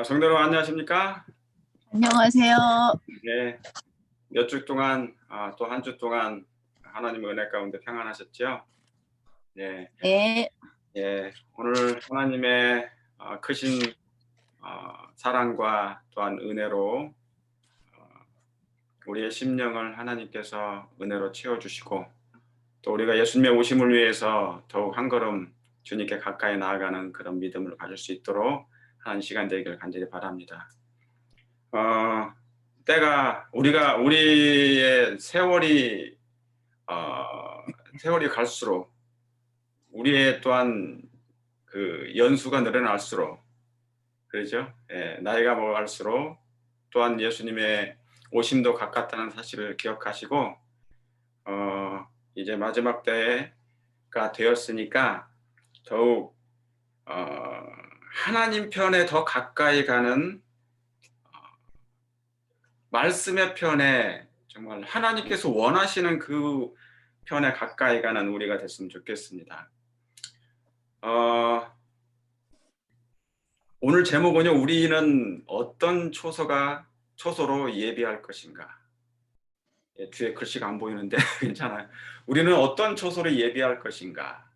성도 여러분 안녕하십니까? 안녕하세요. 네, 몇 주 동안 또 한 주 동안 하나님의 은혜 가운데 평안하셨죠? 네, 네, 오늘 하나님의 크신 사랑과 또한 은혜로 우리의 심령을 하나님께서 은혜로 채워주시고 또 우리가 예수님의 오심을 위해서 더욱 한 걸음 주님께 가까이 나아가는 그런 믿음을 가질 수 있도록 하는 시간 되기를 간절히 바랍니다. 때가 우리의 세월이 갈수록 우리의 또한 그 연수가 늘어날수록 그렇죠? 나이가 먹어갈수록 또한 예수님의 오심도 가깝다는 사실을 기억하시고 이제 마지막 때가 되었으니까 더욱 하나님 편에 더 가까이 가는 말씀의 편에 정말 하나님께서 원하시는 그 편에 가까이 가는 우리가 됐으면 좋겠습니다. 오늘 제목은요, 우리는 어떤 초소로 예비할 것인가. 뒤에 글씨가 안 보이는데 괜찮아요. 우리는 어떤 초소로 예비할 것인가.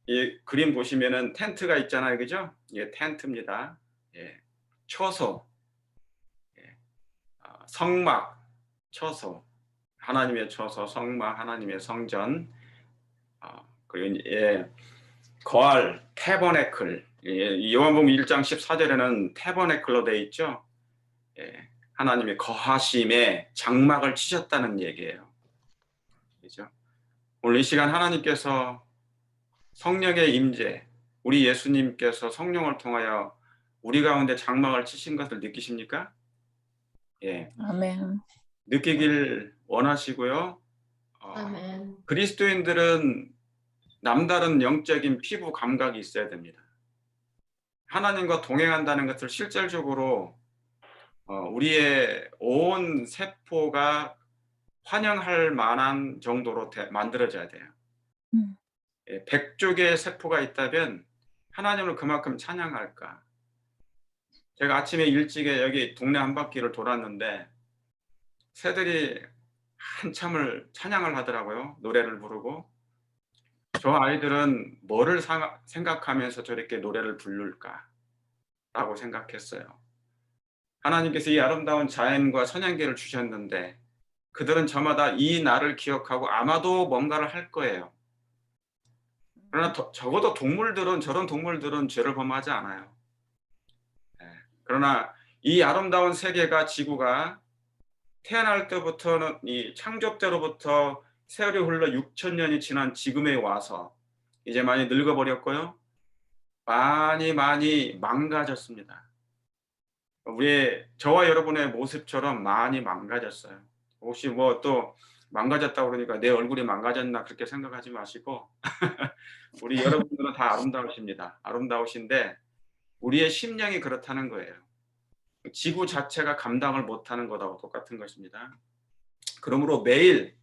이 그림 보시면은 텐트가 있잖아요, 그죠? 텐트입니다. 초소, 성막, 초소, 하나님의 초소, 성막, 하나님의 성전, 그리고 거할, 태버네클. 요한복음 1장 14절에는 태버네클로 되어 있죠. 하나님의 거하심에 장막을 치셨다는 얘기예요. 그죠? 오늘 이 시간 하나님께서 성령의 임재, 우리 예수님께서 성령을 통하여 우리 가운데 장막을 치신 것을 느끼십니까? 아멘. 느끼길 원하시고요. 아멘. 그리스도인들은 남다른 영적인 피부 감각이 있어야 됩니다. 하나님과 동행한다는 것을 실질적으로 우리의 온 세포가 환영할 만한 정도로 만들어져야 돼요. 100쪽의 세포가 있다면 하나님을 그만큼 찬양할까. 제가 아침에 일찍에 여기 동네 한 바퀴를 돌았는데 새들이 한참을 찬양을 하더라고요. 노래를 부르고. 저 아이들은 뭐를 생각하면서 저렇게 노래를 부를까 라고 생각했어요. 하나님께서 이 아름다운 자연과 선양계를 주셨는데 그들은 저마다 이 날을 기억하고 아마도 뭔가를 할 거예요. 그러나 적어도 저런 동물들은 죄를 범하지 않아요. 그러나 이 아름다운 세계가, 지구가 태어날 때부터는 이 창조 때로부터 세월이 흘러 6,000년이 지난 지금에 와서 이제 많이 늙어버렸고요. 많이 망가졌습니다. 저와 여러분의 모습처럼 많이 망가졌어요. 혹시 뭐 또 망가졌다고 그러니까 내 얼굴이 망가졌나 그렇게 생각하지 마시고 우리 여러분들은 다 아름다우십니다. 아름다우신데 우리의 심령이 그렇다는 거예요. 지구 자체가 감당을 못하는 것하고 똑같은 것입니다. 그러므로 매일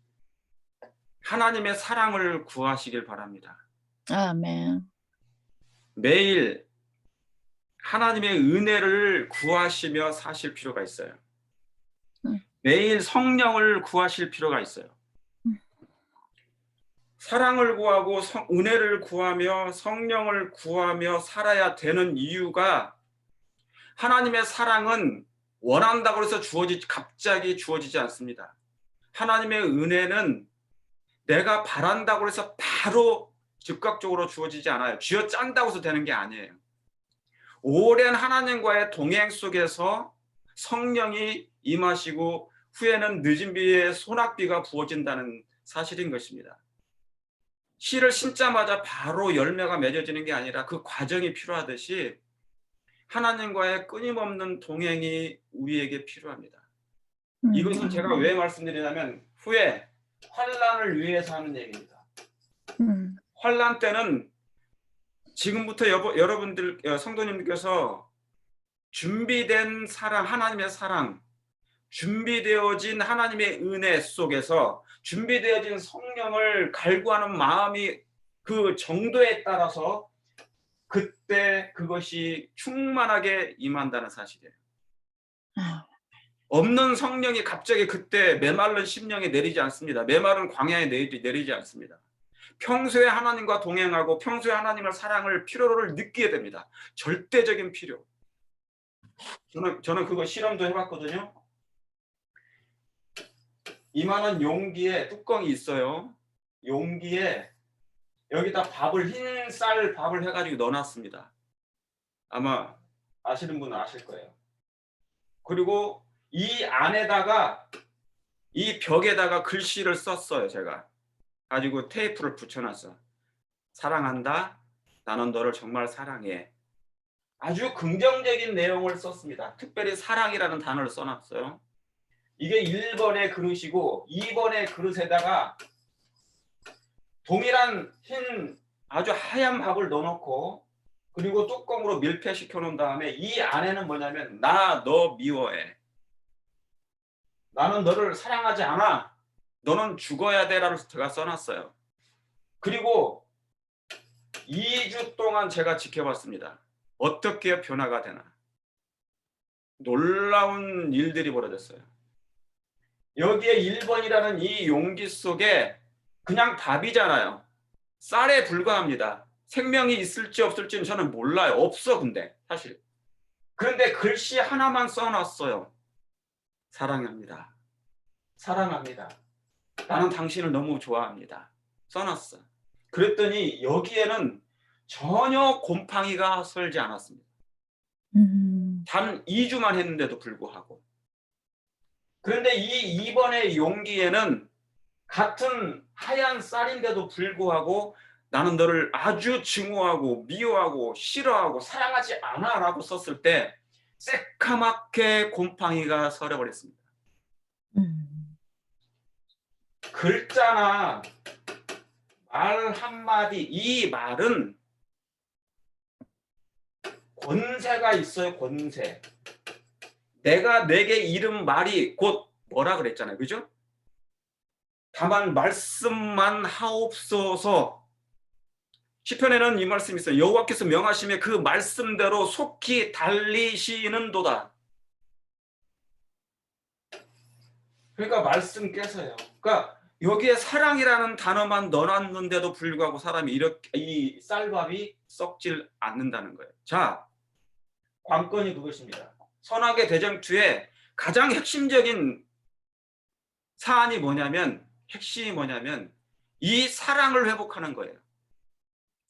하나님의 사랑을 구하시길 바랍니다. 아멘. 매일 하나님의 은혜를 구하시며 사실 필요가 있어요. 매일 성령을 구하실 필요가 있어요. 사랑을 구하고 은혜를 구하며 성령을 구하며 살아야 되는 이유가 하나님의 사랑은 원한다고 해서 갑자기 주어지지 않습니다. 하나님의 은혜는 내가 바란다고 해서 바로 즉각적으로 주어지지 않아요. 쥐어짠다고 해서 되는 게 아니에요. 오랜 하나님과의 동행 속에서 성령이 임하시고 후에는 늦은 비에 소낙비가 부어진다는 사실인 것입니다. 씨를 심자마자 바로 열매가 맺어지는 게 아니라 그 과정이 필요하듯이 하나님과의 끊임없는 동행이 우리에게 필요합니다. 이것은 제가 왜 말씀드리냐면 후에 환난을 위해서 하는 얘기입니다. 환난 때는 지금부터 여러분들 성도님께서 준비된 사랑, 하나님의 사랑, 준비되어진 하나님의 은혜 속에서 준비되어진 성령을 갈구하는 마음이 그 정도에 따라서 그때 그것이 충만하게 임한다는 사실이에요. 아, 없는 성령이 갑자기 그때 메마른 심령에 내리지 않습니다. 메마른 광야에 내리지 않습니다. 평소에 하나님과 동행하고 평소에 하나님의 사랑을 필요를 느끼게 됩니다. 절대적인 필요. 저는 그거 실험도 해봤거든요. 이만한 용기에 뚜껑이 있어요. 용기에 여기다 흰 쌀 밥을 해가지고 넣어놨습니다. 아마 아시는 분은 아실 거예요. 그리고 이 안에다가 이 벽에다가 글씨를 썼어요. 제가 가지고 테이프를 붙여놨어. 사랑한다. 나는 너를 정말 사랑해. 아주 긍정적인 내용을 썼습니다. 특별히 사랑이라는 단어를 써놨어요. 이게 1번의 그릇이고 2번의 그릇에다가 동일한 흰 아주 하얀 밥을 넣어놓고 그리고 뚜껑으로 밀폐시켜 놓은 다음에 이 안에는 뭐냐면 나 너 미워해. 나는 너를 사랑하지 않아. 너는 죽어야 돼라고 제가 써놨어요. 그리고 2주 동안 제가 지켜봤습니다. 어떻게 변화가 되나. 놀라운 일들이 벌어졌어요. 여기에 1번이라는 이 용기 속에 그냥 밥이잖아요. 쌀에 불과합니다. 생명이 있을지 없을지는 저는 몰라요. 없어 근데 사실. 그런데 글씨 하나만 써놨어요. 사랑합니다. 사랑합니다. 나는 당신을 너무 좋아합니다. 써놨어. 그랬더니 여기에는 전혀 곰팡이가 설지 않았습니다. 단 2주만 했는데도 불구하고. 그런데 이 2번의 용기에는 같은 하얀 쌀인데도 불구하고 나는 너를 아주 증오하고 미워하고 싫어하고 사랑하지 않아 라고 썼을 때 새카맣게 곰팡이가 서려버렸습니다. 글자나 말 한마디, 이 말은 권세가 있어요. 권세. 내가 내게 이른 말이 곧 뭐라 그랬잖아요. 그죠? 다만 말씀만 하옵소서. 시편에는 이 말씀이 있어요. 여호와께서 명하시며 그 말씀대로 속히 달리시는도다. 그러니까 말씀께서요. 그러니까 여기에 사랑이라는 단어만 넣어놨는데도 불구하고 사람이 이렇게 이 쌀밥이 썩질 않는다는 거예요. 자, 관건이 그것입니다. 선악의 대쟁투의 가장 핵심적인 사안이 뭐냐면 핵심이 뭐냐면 이 사랑을 회복하는 거예요.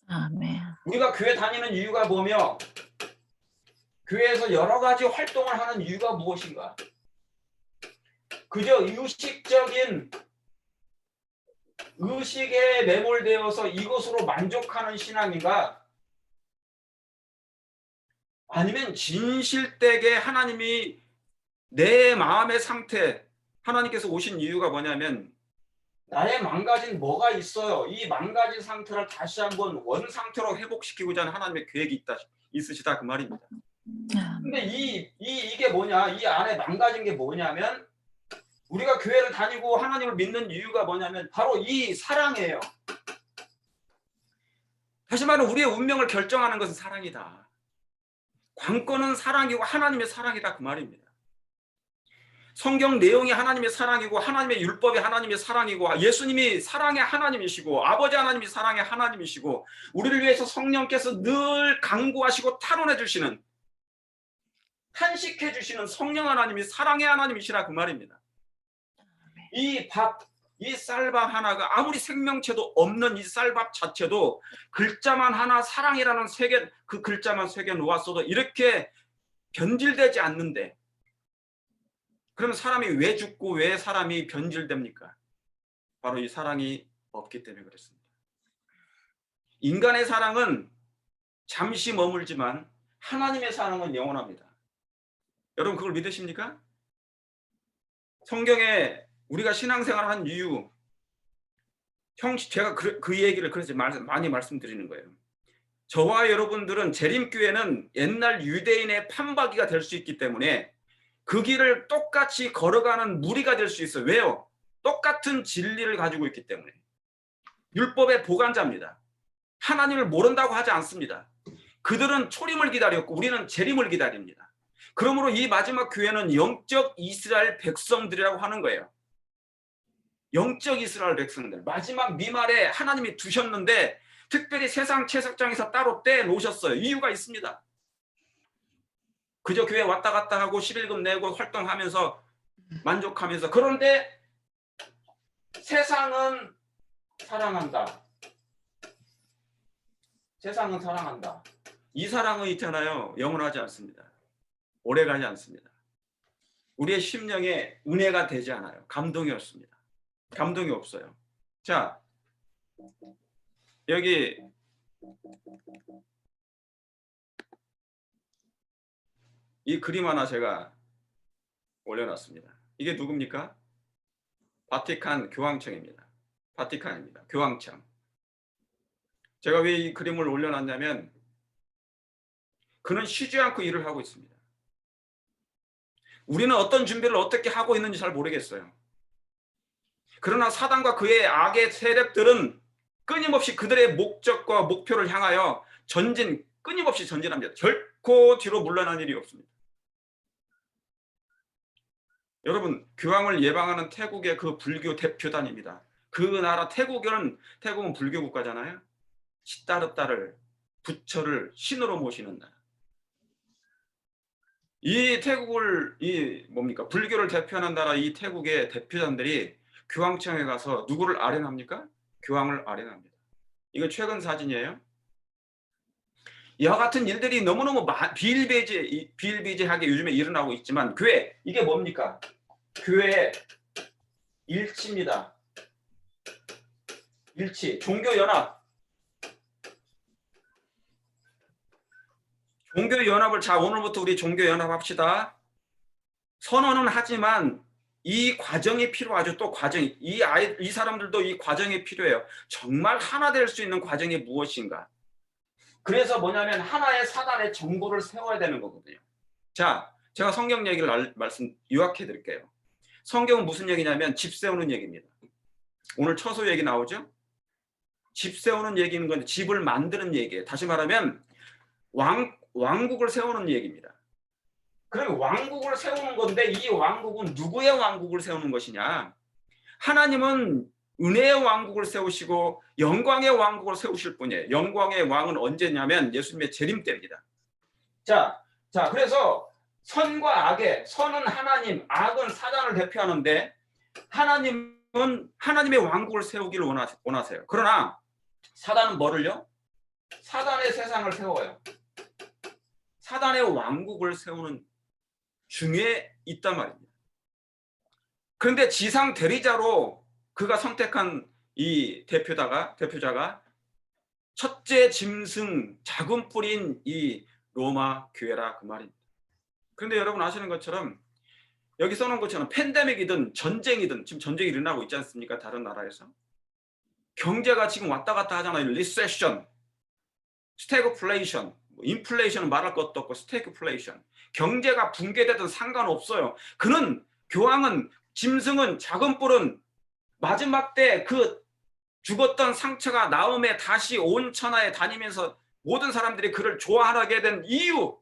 아멘. 우리가 교회 다니는 이유가 뭐며 교회에서 여러 가지 활동을 하는 이유가 무엇인가? 그저 의식적인 의식에 매몰되어서 이것으로 만족하는 신앙인가? 아니면 진실되게 하나님이 내 마음의 상태, 하나님께서 오신 이유가 뭐냐면 나의 망가진 뭐가 있어요. 이 망가진 상태를 다시 한번 원 상태로 회복시키고자 하는 하나님의 계획이 있으시다 그 말입니다. 근데 이게 뭐냐? 이 안에 망가진 게 뭐냐면 우리가 교회를 다니고 하나님을 믿는 이유가 뭐냐면 바로 이 사랑이에요. 다시 말하면 우리의 운명을 결정하는 것은 사랑이다. 관건은 사랑이고 하나님의 사랑이다 그 말입니다. 성경 내용이 하나님의 사랑이고 하나님의 율법이 하나님의 사랑이고 예수님이 사랑의 하나님이시고 아버지 하나님이 사랑의 하나님이시고 우리를 위해서 성령께서 늘 강구하시고 탄원해 주시는 탄식해 주시는 성령 하나님이 사랑의 하나님이시라 그 말입니다. 이 쌀밥 하나가 아무리 생명체도 없는 이 쌀밥 자체도 글자만 하나 사랑이라는 그 글자만 새겨 놓았어도 이렇게 변질되지 않는데 그러면 사람이 왜 죽고 왜 사람이 변질됩니까? 바로 이 사랑이 없기 때문에 그렇습니다. 인간의 사랑은 잠시 머물지만 하나님의 사랑은 영원합니다. 여러분 그걸 믿으십니까? 성경에 우리가 신앙생활을 한 이유 제가 그 얘기를 그래서 많이 말씀드리는 거예요. 저와 여러분들은 재림교회는 옛날 유대인의 판박이가 될 수 있기 때문에 그 길을 똑같이 걸어가는 무리가 될 수 있어요. 왜요? 똑같은 진리를 가지고 있기 때문에. 율법의 보관자입니다. 하나님을 모른다고 하지 않습니다. 그들은 초림을 기다렸고 우리는 재림을 기다립니다. 그러므로 이 마지막 교회는 영적 이스라엘 백성들이라고 하는 거예요. 영적 이스라엘 백성들. 마지막 미말에 하나님이 두셨는데 특별히 세상 채석장에서 따로 떼놓으셨어요. 이유가 있습니다. 그저 교회 왔다 갔다 하고 11금 내고 활동하면서 만족하면서. 그런데 세상은 사랑한다. 세상은 사랑한다. 이 사랑은 있잖아요. 영원하지 않습니다. 오래가지 않습니다. 우리의 심령에 은혜가 되지 않아요. 감동이 없습니다. 감동이 없어요. 자, 여기 이 그림 하나 제가 올려놨습니다. 이게 누굽니까? 바티칸 교황청입니다. 바티칸입니다. 교황청. 제가 왜 이 그림을 올려놨냐면 그는 쉬지 않고 일을 하고 있습니다. 우리는 어떤 준비를 어떻게 하고 있는지 잘 모르겠어요. 그러나 사단과 그의 악의 세력들은 끊임없이 그들의 목적과 목표를 향하여 끊임없이 전진합니다. 결코 뒤로 물러난 일이 없습니다. 여러분, 교황을 예방하는 태국의 그 불교 대표단입니다. 그 나라 태국은 불교 국가잖아요. 시따르따를 부처를 신으로 모시는 나라. 이 태국을 불교를 대표하는 나라 이 태국의 대표단들이 교황청에 가서 누구를 아련합니까? 교황을 아련합니다. 이거 최근 사진이에요. 이와 같은 일들이 너무너무 비일비재하게 요즘에 일어나고 있지만 교회, 이게 뭡니까? 교회 일치입니다. 일치, 종교연합. 종교연합을, 자, 오늘부터 우리 종교연합 합시다. 선언은 하지만 이 과정이 필요하죠. 또 과정이, 이 사람들도 이 과정이 필요해요. 정말 하나 될 수 있는 과정이 무엇인가? 그래서 뭐냐면 하나의 사단의 정보를 세워야 되는 거거든요. 자, 제가 성경 얘기를 요약해 드릴게요. 성경은 무슨 얘기냐면 집 세우는 얘기입니다. 오늘 처소 얘기 나오죠? 집 세우는 얘기는 건데 집을 만드는 얘기예요. 다시 말하면 왕국을 세우는 얘기입니다. 그럼 왕국을 세우는 건데 이 왕국은 누구의 왕국을 세우는 것이냐? 하나님은 은혜의 왕국을 세우시고 영광의 왕국을 세우실 분이에요. 영광의 왕은 언제냐면 예수님의 재림 때입니다. 자, 그래서 선과 악의, 선은 하나님, 악은 사단을 대표하는데 하나님은 하나님의 왕국을 세우기를 원하세요. 그러나 사단은 뭐를요? 사단의 세상을 세워요. 사단의 왕국을 세우는 중에 있단 말입니다. 그런데 지상 대리자로 그가 선택한 이 대표자가 첫째 짐승, 작은 뿔인 이 로마 교회라 그 말입니다. 그런데 여러분 아시는 것처럼 여기 써놓은 것처럼 팬데믹이든 전쟁이든 지금 전쟁이 일어나고 있지 않습니까? 다른 나라에서. 경제가 지금 왔다 갔다 하잖아요. 리세션, 스태그플레이션, 인플레이션은 말할 것도 없고 스태그플레이션. 경제가 붕괴되든 상관없어요. 교황은, 짐승은, 작은 뿔은 마지막 때 그 죽었던 상처가 나음에 다시 온 천하에 다니면서 모든 사람들이 그를 좋아하게 된 이유,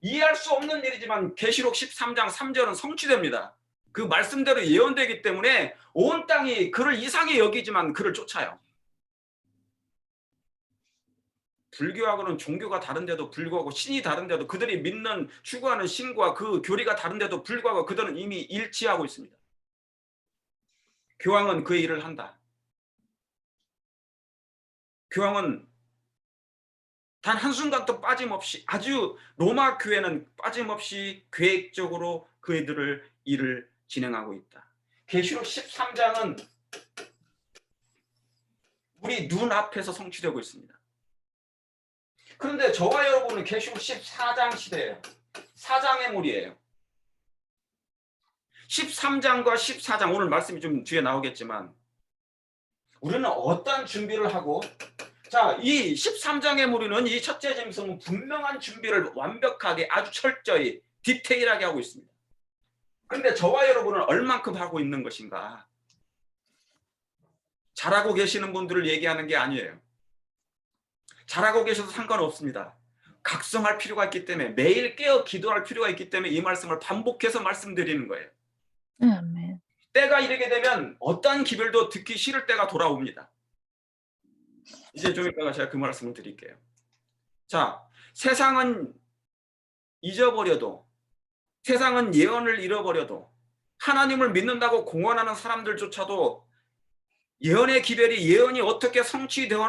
이해할 수 없는 일이지만 계시록 13장 3절은 성취됩니다. 그 말씀대로 예언되기 때문에 온 땅이 그를 이상히 여기지만 그를 쫓아요. 불교하고는 종교가 다른데도 불구하고 신이 다른데도 그들이 믿는 추구하는 신과 그 교리가 다른데도 불구하고 그들은 이미 일치하고 있습니다. 교황은 그 일을 한다. 교황은 단 한순간도 빠짐없이, 아주 로마 교회는 빠짐없이 계획적으로 그들을 일을 진행하고 있다. 계시록 13장은 우리 눈앞에서 성취되고 있습니다. 그런데 저와 여러분은 계시록 14장 시대예요. 4장의 물이에요. 13장과 14장, 오늘 말씀이 좀 뒤에 나오겠지만 우리는 어떤 준비를 하고, 자, 이 13장의 무리는 이 첫째 짐승은 분명한 준비를 완벽하게 아주 철저히 디테일하게 하고 있습니다. 그런데 저와 여러분은 얼만큼 하고 있는 것인가? 잘하고 계시는 분들을 얘기하는 게 아니에요. 잘하고 계셔도 상관없습니다. 각성할 필요가 있기 때문에 매일 깨어 기도할 필요가 있기 때문에 이 말씀을 반복해서 말씀드리는 거예요. 아멘. 때가 이르게 되면 어떠한 기별도 듣기 싫을 때가 돌아옵니다. 이제 좀 이따가 제가 그 말씀을 드릴게요. 자, 세상은 잊어버려도, 세상은 예언을 잃어버려도, 하나님을 믿는다고 공언하는 사람들조차도 예언의 기별이 예언이 어떻게 성취되어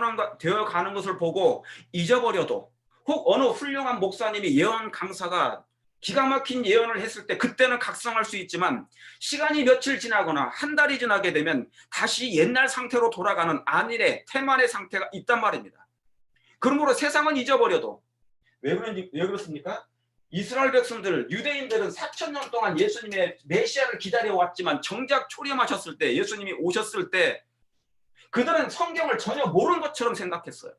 가는 것을 보고 잊어버려도, 혹 어느 훌륭한 목사님이 예언 강사가 기가 막힌 예언을 했을 때 그때는 각성할 수 있지만 시간이 며칠 지나거나 한 달이 지나게 되면 다시 옛날 상태로 돌아가는 안일의 태만의 상태가 있단 말입니다. 그러므로 세상은 잊어버려도, 왜 그렇습니까? 이스라엘 백성들, 유대인들은 4,000년 동안 예수님의 메시아를 기다려왔지만 정작 초림하셨을 때, 예수님이 오셨을 때 그들은 성경을 전혀 모르는 것처럼 생각했어요.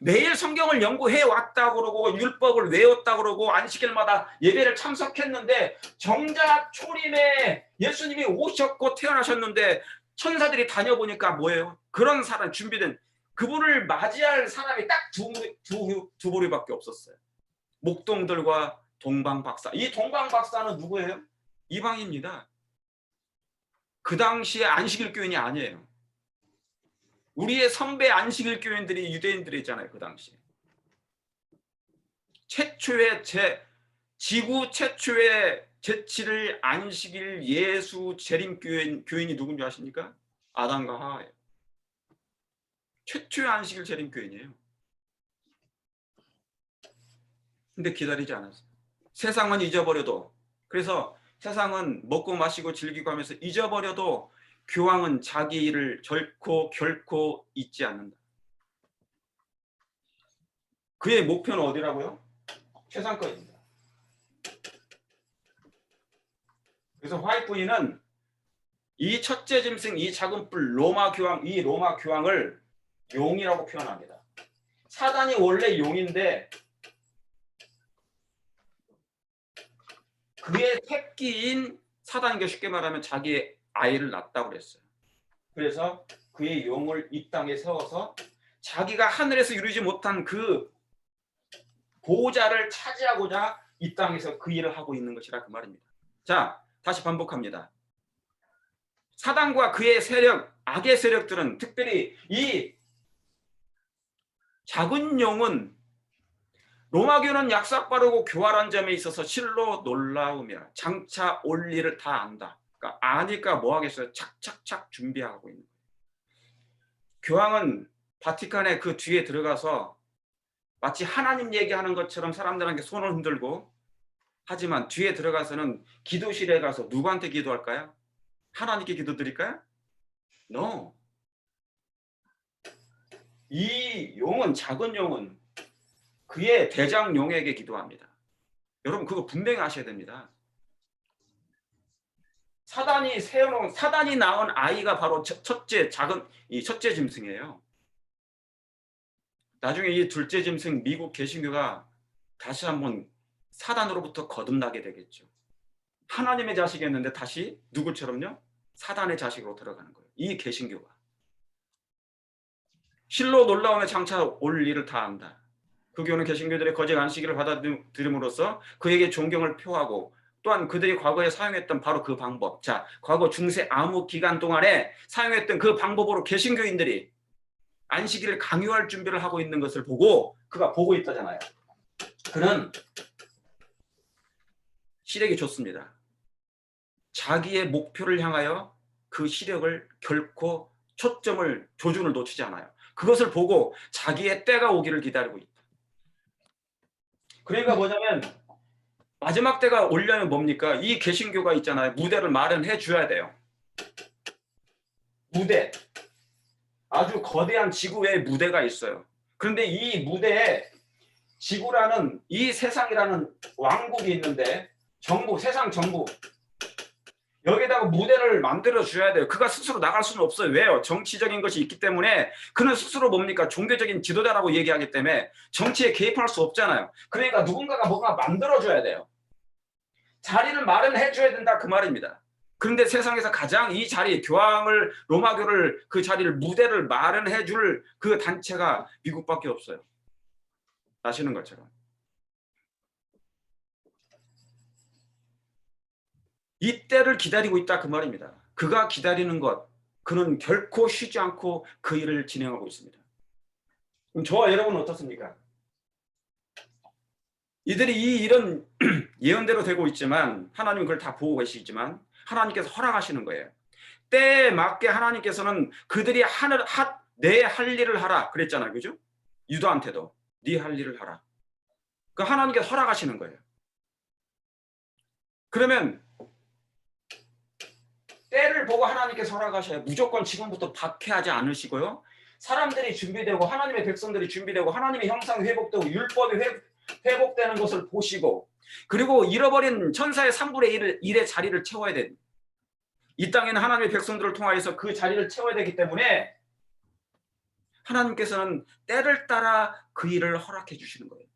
매일 성경을 연구해 왔다 그러고 율법을 외웠다 그러고 안식일마다 예배를 참석했는데 정작 초림에 예수님이 오셨고 태어나셨는데 천사들이 다녀보니까 뭐예요? 그런 사람 준비된 그분을 맞이할 사람이 딱 두 부류밖에 없었어요. 목동들과 동방박사. 이 동방박사는 누구예요? 이방입니다. 그 당시에 안식일 교인이 아니에요. 우리의 선배 안식일 교인들이 유대인들이잖아요. 그 당시에. 지구 최초의 제7일 안식일 예수 재림 교인이 누군지 아십니까? 아담과 하와예요. 최초의 안식일 재림 교인이에요. 근데 기다리지 않았어요. 세상은 잊어버려도, 그래서 세상은 먹고 마시고 즐기고 하면서 잊어버려도 교황은 자기 일을 결코 잊지 않는다. 그의 목표는 어디라고요? 최상권입니다. 그래서 화이트 부인은 이 첫째 짐승, 이 작은 뿔, 로마 교황을 용이라고 표현합니다. 사단이 원래 용인데 그의 새끼인 사단에게 쉽게 말하면 자기의 아이를 낳았다고 그랬어요. 그래서 그의 용을 이 땅에 세워서 자기가 하늘에서 이루지 못한 그 보호자를 차지하고자 이 땅에서 그 일을 하고 있는 것이라 그 말입니다. 자, 다시 반복합니다. 사단과 그의 세력, 악의 세력들은 특별히 이 작은 용은 로마교는 약삭빠르고 교활한 점에 있어서 실로 놀라우며 장차 올 일을 다 안다. 그러니까 아니까 뭐 하겠어요? 착착착 준비하고 있는 거예요. 교황은 바티칸의 그 뒤에 들어가서 마치 하나님 얘기하는 것처럼 사람들한테 손을 흔들고, 하지만 뒤에 들어가서는 기도실에 가서 누구한테 기도할까요? 하나님께 기도드릴까요? No. 이 용은, 작은 용은 그의 대장 용에게 기도합니다. 여러분 그거 분명히 아셔야 됩니다. 사단이 낳은 아이가 바로 첫째 짐승이에요. 나중에 이 둘째 짐승 미국 개신교가 다시 한번 사단으로부터 거듭나게 되겠죠. 하나님의 자식이었는데 다시 누구처럼요? 사단의 자식으로 들어가는 거예요. 이 개신교가. 실로 놀라움에 장차 올 일을 다 안다. 그 교훈은 개신교들의 거짓 안식일을 받아들임으로써 그에게 존경을 표하고, 또한 그들이 과거에 사용했던 바로 그 방법, 자, 과거 중세 암흑 기간 동안에 사용했던 그 방법으로 개신교인들이 안식일을 강요할 준비를 하고 있는 것을 보고 그가 보고 있다잖아요. 그는 시력이 좋습니다. 자기의 목표를 향하여 그 시력을 결코 조준을 놓치지 않아요. 그것을 보고 자기의 때가 오기를 기다리고 있다. 그러니까 뭐냐면 마지막 때가 오려면 뭡니까? 이 개신교가 있잖아요. 무대를 마련해 줘야 돼요. 무대. 아주 거대한 지구의 무대가 있어요. 그런데 이 무대에 지구라는, 이 세상이라는 왕국이 있는데, 세상 정부, 여기다가 무대를 만들어 줘야 돼요. 그가 스스로 나갈 수는 없어요. 왜요? 정치적인 것이 있기 때문에. 그는 스스로 뭡니까? 종교적인 지도자라고 얘기하기 때문에 정치에 개입할 수 없잖아요. 그러니까 누군가가 뭔가 만들어 줘야 돼요. 자리를 마련해 줘야 된다 그 말입니다. 그런데 세상에서 가장 이 자리, 교황을, 로마교를, 그 자리를, 무대를 마련해 줄 그 단체가 미국밖에 없어요. 아시는 것처럼. 이 때를 기다리고 있다 그 말입니다. 그가 기다리는 것, 그는 결코 쉬지 않고 그 일을 진행하고 있습니다. 그럼 저와 여러분은 어떻습니까? 이들이 이 일은 예언대로 되고 있지만 하나님은 그걸 다 보고 계시지만 하나님께서 허락하시는 거예요. 때에 맞게 하나님께서는 그들이 내 할 일을 하라 그랬잖아요. 그죠? 유다한테도 네 할 일을 하라. 그 하나님께서 허락하시는 거예요. 그러면 때를 보고 하나님께서 허락하셔요. 무조건 지금부터 박해하지 않으시고요. 사람들이 준비되고 하나님의 백성들이 준비되고 하나님의 형상이 회복되고 율법이 회복되는 것을 보시고 그리고 잃어버린 천사의 3분의 1의 자리를 채워야 됩니다. 이 땅에는 하나님의 백성들을 통하여서 그 자리를 채워야 되기 때문에 하나님께서는 때를 따라 그 일을 허락해 주시는 거예요.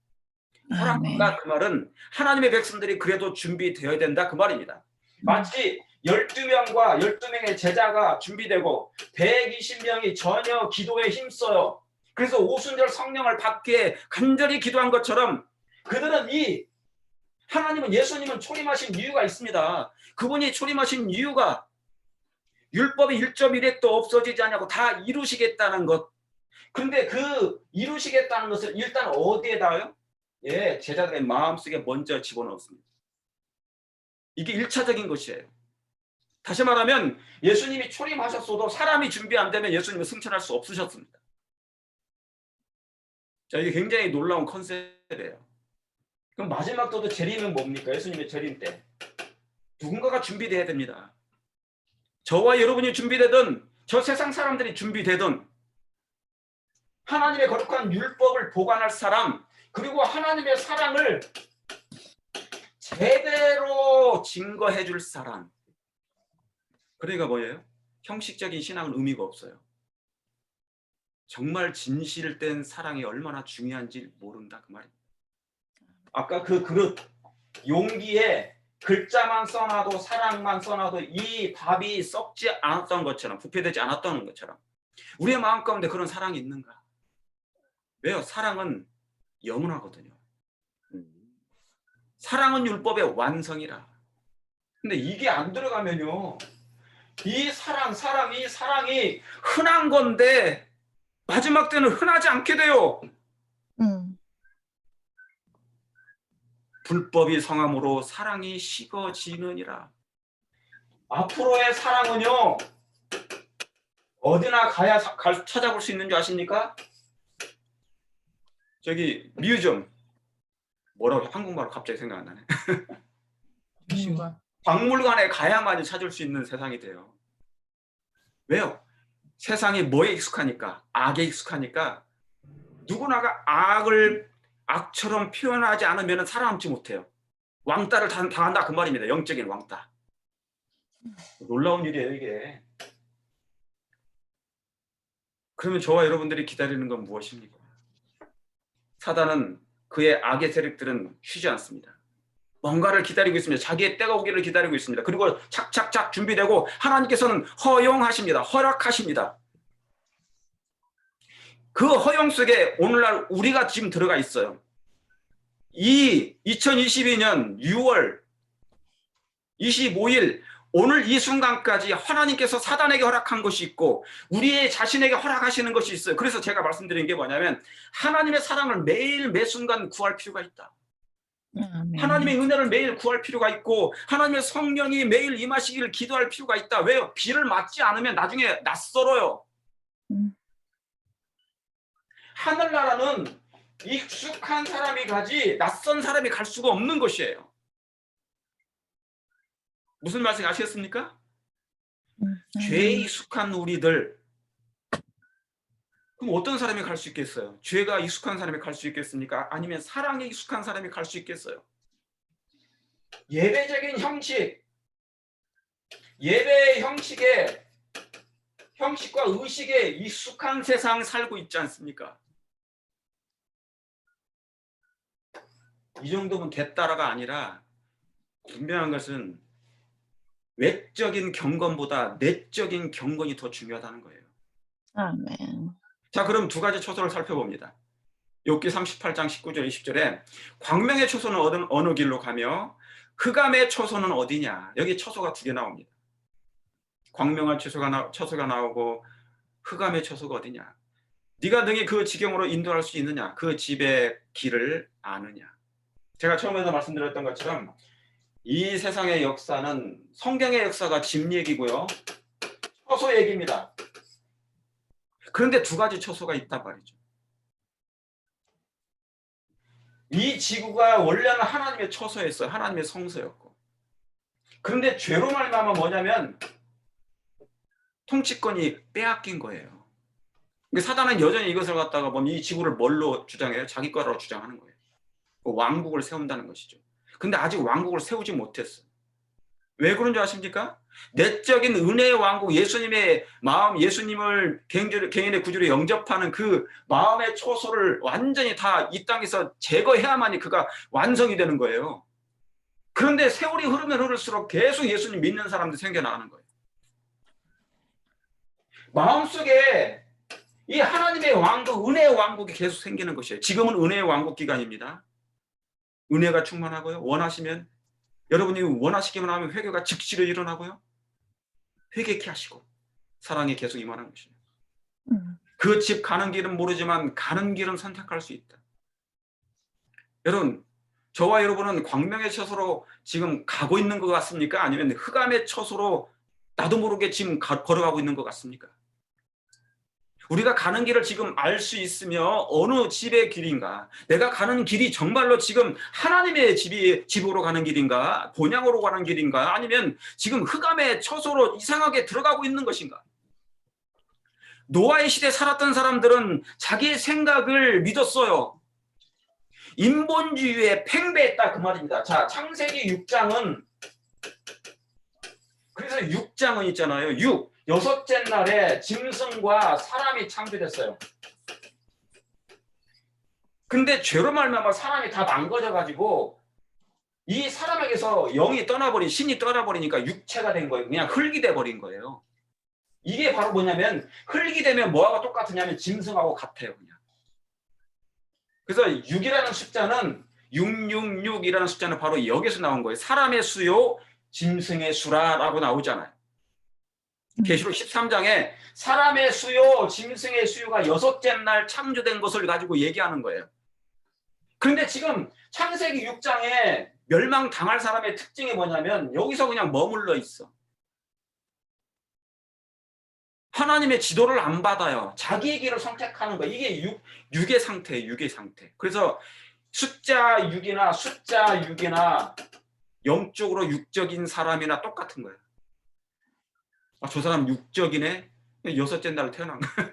허락한다 그 말은 하나님의 백성들이 그래도 준비되어야 된다 그 말입니다. 마치 12명과 12명의 제자가 준비되고 120명이 전혀 기도에 힘써요. 그래서 오순절 성령을 받기에 간절히 기도한 것처럼 그들은 하나님은 예수님은 초림하신 이유가 있습니다. 그분이 초림하신 이유가 율법의 1.1획도 없어지지 않냐고 다 이루시겠다는 것. 그런데 그 이루시겠다는 것을 일단 어디에 닿아요? 예, 제자들의 마음속에 먼저 집어넣습니다. 이게 1차적인 것이에요. 다시 말하면 예수님이 초림하셨어도 사람이 준비 안 되면 예수님은 승천할 수 없으셨습니다. 자, 이게 굉장히 놀라운 컨셉이에요. 그럼 마지막 때도 재림은 뭡니까? 예수님의 재림 때. 누군가가 준비돼야 됩니다. 저와 여러분이 준비되든 저 세상 사람들이 준비되든 하나님의 거룩한 율법을 보관할 사람 그리고 하나님의 사랑을 제대로 증거해 줄 사람. 그러니까 뭐예요? 형식적인 신앙은 의미가 없어요. 정말 진실된 사랑이 얼마나 중요한지 모른다 그 말입니다. 아까 그 그릇 용기에 글자만 써놔도 사랑만 써놔도 이 밥이 썩지 않았던 것처럼 부패되지 않았던 것처럼 우리의 마음 가운데 그런 사랑이 있는가? 왜요? 사랑은 영원하거든요. 사랑은 율법의 완성이라. 근데 이게 안 들어가면요. 이 사랑이 흔한 건데 마지막 때는 흔하지 않게 돼요. 불법이 성함으로 사랑이 식어지느니라. 앞으로의 사랑은요. 어디나 가야 찾아볼 수 있는 줄 아십니까? 저기 뮤지엄. 뭐라고 한국말로 갑자기 생각 안 나네. 박물관에 가야만이 찾을 수 있는 세상이 돼요. 왜요? 세상이 뭐에 익숙하니까? 악에 익숙하니까 누구나가 악처럼 표현하지 않으면 살아남지 못해요. 왕따를 당한다 그 말입니다. 영적인 왕따. 놀라운 일이에요 이게. 그러면 저와 여러분들이 기다리는 건 무엇입니까? 사단은 그의 악의 세력들은 쉬지 않습니다. 뭔가를 기다리고 있습니다. 자기의 때가 오기를 기다리고 있습니다. 그리고 착착착 준비되고 하나님께서는 허용하십니다. 허락하십니다. 그 허용 속에 오늘날 우리가 지금 들어가 있어요. 이 2022년 6월 25일 오늘 이 순간까지 하나님께서 사단에게 허락한 것이 있고 우리의 자신에게 허락하시는 것이 있어요. 그래서 제가 말씀드린 게 뭐냐면 하나님의 사랑을 매일 매 순간 구할 필요가 있다. 하나님의 은혜를 매일 구할 필요가 있고 하나님의 성령이 매일 임하시기를 기도할 필요가 있다. 왜요? 비를 맞지 않으면 나중에 낯설어요. 하늘나라는 익숙한 사람이 가지 낯선 사람이 갈 수가 없는 것이에요. 무슨 말씀 아시겠습니까? 죄에 익숙한 우리들 그럼 어떤 사람이 갈 수 있겠어요? 죄가 익숙한 사람이 갈 수 있겠습니까? 아니면 사랑에 익숙한 사람이 갈 수 있겠어요? 예배적인 형식, 예배의 형식과 의식에 익숙한 세상 살고 있지 않습니까? 이 정도면 됐다라가 아니라 분명한 것은 외적인 경건보다 내적인 경건이 더 중요하다는 거예요. 아멘. 자, 그럼 두 가지 초소를 살펴봅니다. 욥기 38장 19절 20절에 광명의 초소는 어느 길로 가며 흑암의 초소는 어디냐. 여기 초소가 두 개 나옵니다. 광명한 초소가 나오고 흑암의 초소가 어디냐. 네가 능히 그 지경으로 인도할 수 있느냐. 그 집의 길을 아느냐. 제가 처음에도 말씀드렸던 것처럼 이 세상의 역사는 성경의 역사가 집 얘기고요. 초소 얘기입니다. 그런데 두 가지 초소가 있단 말이죠. 이 지구가 원래는 하나님의 처소였어요. 하나님의 성소였고. 그런데 죄로 말미암아 뭐냐면 통치권이 빼앗긴 거예요. 그러니까 사단은 여전히 이것을 갖다가 보면 이 지구를 뭘로 주장해요? 자기 거라고 주장하는 거예요. 왕국을 세운다는 것이죠. 근데 아직 왕국을 세우지 못했어요. 왜 그런 줄 아십니까? 내적인 은혜의 왕국, 예수님의 마음, 예수님을 개인의 구주로 영접하는 그 마음의 초소를 완전히 다 이 땅에서 제거해야만이 그가 완성이 되는 거예요. 그런데 세월이 흐르면 흐를수록 계속 예수님 믿는 사람들이 생겨나가는 거예요. 마음속에 이 하나님의 왕국, 은혜의 왕국이 계속 생기는 것이에요. 지금은 은혜의 왕국 기간입니다. 은혜가 충만하고요. 원하시면 여러분이 원하시기만 하면 회개가 즉시로 일어나고요. 회개케 하시고 사랑이 계속 임하는 것이에요. 그 집 가는 길은 모르지만 가는 길은 선택할 수 있다. 여러분, 저와 여러분은 광명의 처소로 지금 가고 있는 것 같습니까? 아니면 흑암의 처소로 나도 모르게 지금 걸어가고 있는 것 같습니까? 우리가 가는 길을 지금 알 수 있으며 어느 집의 길인가? 내가 가는 길이 정말로 지금 하나님의 집으로 가는 길인가? 본향으로 가는 길인가? 아니면 지금 흑암의 처소로 이상하게 들어가고 있는 것인가? 노아의 시대에 살았던 사람들은 자기 생각을 믿었어요. 인본주의에 팽배했다 그 말입니다. 자, 창세기 6장은 그래서 6장은 있잖아요. 6째 날에 짐승과 사람이 창조됐어요. 근데 죄로 말미암아 사람이 다 망가져가지고 이 사람에게서 영이 떠나버린 신이 떠나버리니까 육체가 된 거예요. 그냥 흙이 돼버린 거예요. 이게 바로 뭐냐면 흙이 되면 뭐하고 똑같으냐면 짐승하고 같아요. 그냥. 그래서 6이라는 숫자는 666이라는 숫자는 바로 여기서 나온 거예요. 사람의 수요 짐승의 수라라고 나오잖아요. 계시록 13장에 사람의 수요 짐승의 수요가 6째 날 창조된 것을 가지고 얘기하는 거예요. 그런데 지금 창세기 6장에 멸망당할 사람의 특징이 뭐냐면 여기서 그냥 머물러 있어. 하나님의 지도를 안 받아요. 자기의 길을 선택하는 거예요. 이게 6의 상태예요. 6의 상태. 그래서 숫자 6이나 영적으로 육적인 사람이나 똑같은 거예요. 아, 저 사람 육적이네. 6째 날로 태어난 거예요.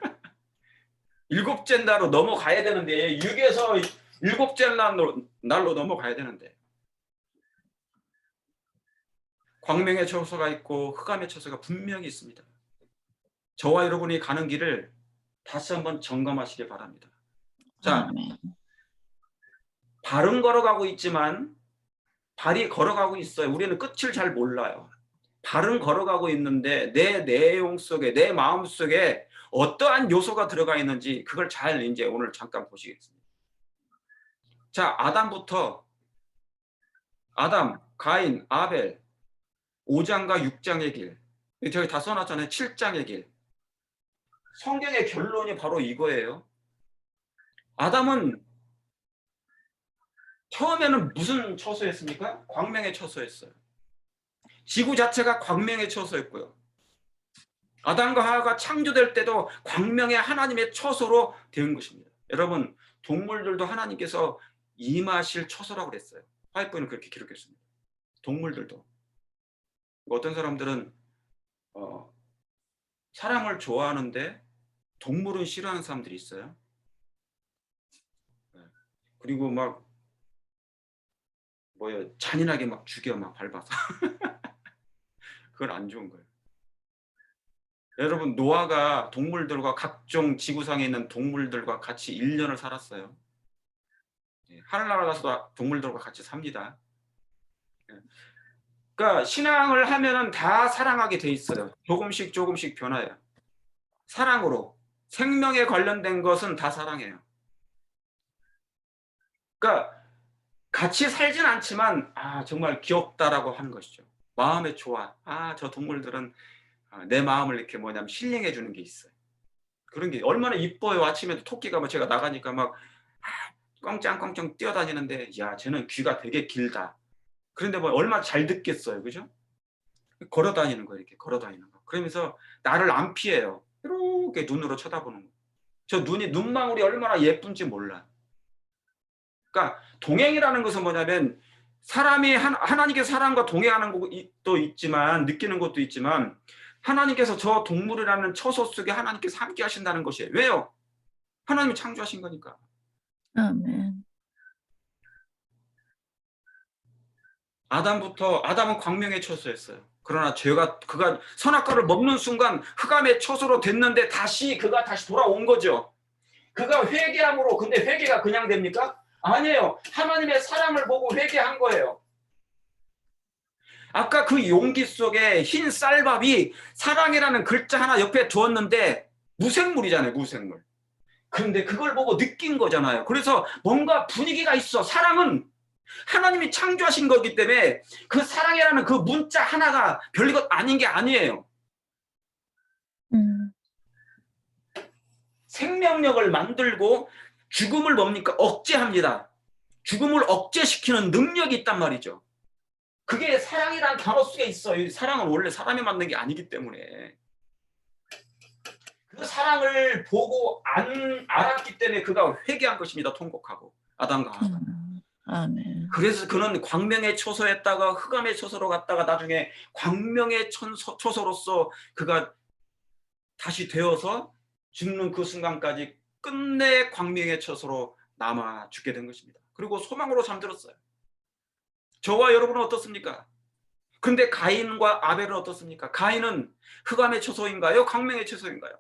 7째 날로 넘어가야 되는데 6에서 7째 날로 넘어가야 되는데 광명의 처소가 있고 흑암의 처소가 분명히 있습니다. 저와 여러분이 가는 길을 다시 한번 점검하시기 바랍니다. 자, 발은 걸어가고 있지만 발이 걸어가고 있어요. 우리는 끝을 잘 몰라요. 발은 걸어가고 있는데 내 내용 속에 내 마음 속에 어떠한 요소가 들어가 있는지 그걸 잘 이제 오늘 잠깐 보시겠습니다. 자, 아담부터 아담, 가인, 아벨 5장과 6장의 길. 저기 다 써놨잖아요. 7장의 길. 성경의 결론이 바로 이거예요. 아담은 처음에는 무슨 처소였습니까? 광명의 처소였어요. 지구 자체가 광명의 처소였고요. 아담과 하와가 창조될 때도 광명의 하나님의 처소로 된 것입니다. 여러분, 동물들도 하나님께서 임하실 처소라고 그랬어요. 화이트보이는 그렇게 기록했습니다. 동물들도. 어떤 사람들은 사람을 좋아하는데 동물은 싫어하는 사람들이 있어요. 그리고 막 잔인하게 막 죽여 막 밟아서 그건 안 좋은 거예요. 여러분, 노아가 동물들과 각종 지구상에 있는 동물들과 같이 1년을 살았어요. 하늘나라 가서도 동물들과 같이 삽니다. 그러니까 신앙을 하면은 다 사랑하게 돼 있어요. 조금씩 조금씩 변화해요. 사랑으로. 생명에 관련된 것은 다 사랑해요. 그러니까 같이 살진 않지만 정말 귀엽다라고 하는 것이죠. 마음에 좋아. 저 동물들은 내 마음을 이렇게 뭐냐면 힐링해 주는 게 있어요. 그런 게 얼마나 이뻐요. 아침에도 토끼가 뭐 제가 나가니까 막 꽝짱꽝짱 뛰어다니는데 야 쟤는 귀가 되게 길다. 그런데 뭐 얼마나 잘 듣겠어요. 그죠? 걸어 다니는 거예요. 이렇게 걸어 다니는 거. 그러면서 나를 안 피해요. 이렇게 눈으로 쳐다보는 거. 저 눈망울이 얼마나 예쁜지 몰라. 그러니까 동행이라는 것은 뭐냐면 사람이 하나님께 사람과 동행하는 것도 있지만 느끼는 것도 있지만 하나님께서 저 동물이라는 처소 속에 하나님께서 함께 하신다는 것이에요. 왜요? 하나님이 창조하신 거니까. 아멘. 아담은 광명의 처소였어요. 그러나 그가 선악과를 먹는 순간 흑암의 처소로 됐는데 그가 다시 돌아온 거죠. 그가 회개함으로. 근데 회개가 그냥 됩니까? 아니에요. 하나님의 사랑을 보고 회개한 거예요. 아까 그 용기 속에 흰 쌀밥이 사랑이라는 글자 하나 옆에 두었는데 무생물이잖아요. 무생물. 그런데 그걸 보고 느낀 거잖아요. 그래서 뭔가 분위기가 있어. 사랑은 하나님이 창조하신 거기 때문에 그 사랑이라는 그 문자 하나가 별것 아닌 게 아니에요. 생명력을 만들고 죽음을 뭡니까? 억제합니다. 죽음을 억제시키는 능력이 있단 말이죠. 그게 사랑이란 단어 속에 있어요. 사랑은 원래 사람이 만든 게 아니기 때문에. 그 사랑을 보고 알았기 때문에 그가 회개한 것입니다. 통곡하고. 아담과 하와. 아멘. 그래서 그는 광명의 처소였다가 흑암의 처소로 갔다가 나중에 광명의 처소로서 그가 다시 되어서 죽는 그 순간까지 끝내 광명의 처소로 남아 죽게 된 것입니다. 그리고 소망으로 잠들었어요. 저와 여러분은 어떻습니까? 근데 가인과 아벨은 어떻습니까? 가인은 흑암의 처소인가요? 광명의 처소인가요?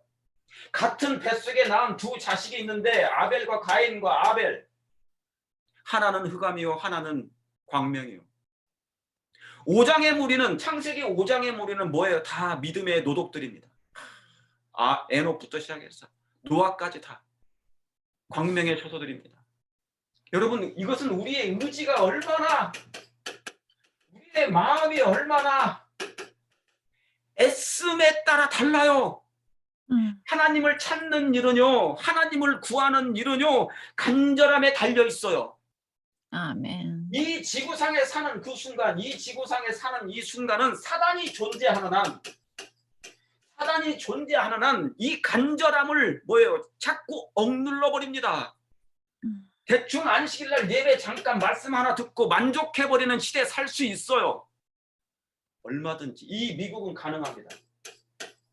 같은 뱃속에 낳은 두 자식이 있는데 아벨과 가인과 아벨, 하나는 흑암이요 하나는 광명이요. 5장의 무리는 창세기 5장의 무리는 뭐예요? 다 믿음의 노독들입니다. 에녹부터 시작해서 노아까지 다 광명의 처소들입니다. 여러분 이것은 우리의 의지가 얼마나, 우리의 마음이 얼마나 애씀에 따라 달라요. 하나님을 찾는 일은요, 하나님을 구하는 일은요, 간절함에 달려 있어요. 아멘. 이 지구상에 사는 그 순간, 이 지구상에 사는 이 순간은 사단이 존재하는 한 이 간절함을 뭐예요? 자꾸 억눌러 버립니다. 대충 안식일날 예배 잠깐 말씀 하나 듣고 만족해버리는 시대에 살 수 있어요. 얼마든지. 이 미국은 가능합니다.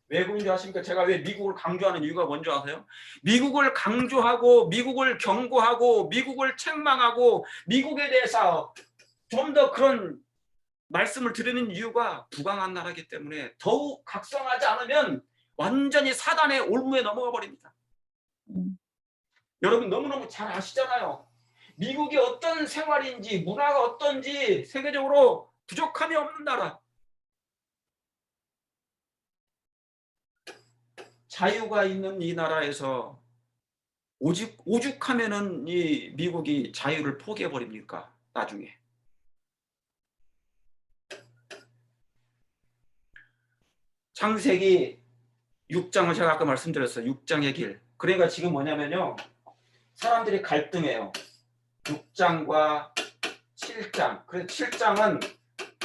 왜 그런지 아십니까? 제가 왜 미국을 강조하는 이유가 뭔지 아세요? 미국을 강조하고 미국을 경고하고 미국을 책망하고 미국에 대해서 좀 더 그런 말씀을 드리는 이유가 부강한 나라이기 때문에 더욱 각성하지 않으면 완전히 사단의 올무에 넘어가 버립니다. 여러분 너무너무 잘 아시잖아요. 미국이 어떤 생활인지 문화가 어떤지 세계적으로 부족함이 없는 나라. 자유가 있는 이 나라에서 오죽하면은 이 미국이 자유를 포기해 버립니까? 나중에. 창세기 6장은 제가 아까 말씀드렸어요. 6장의 길. 그러니까 지금 뭐냐면요. 사람들이 갈등해요. 6장과 7장. 그래서 7장은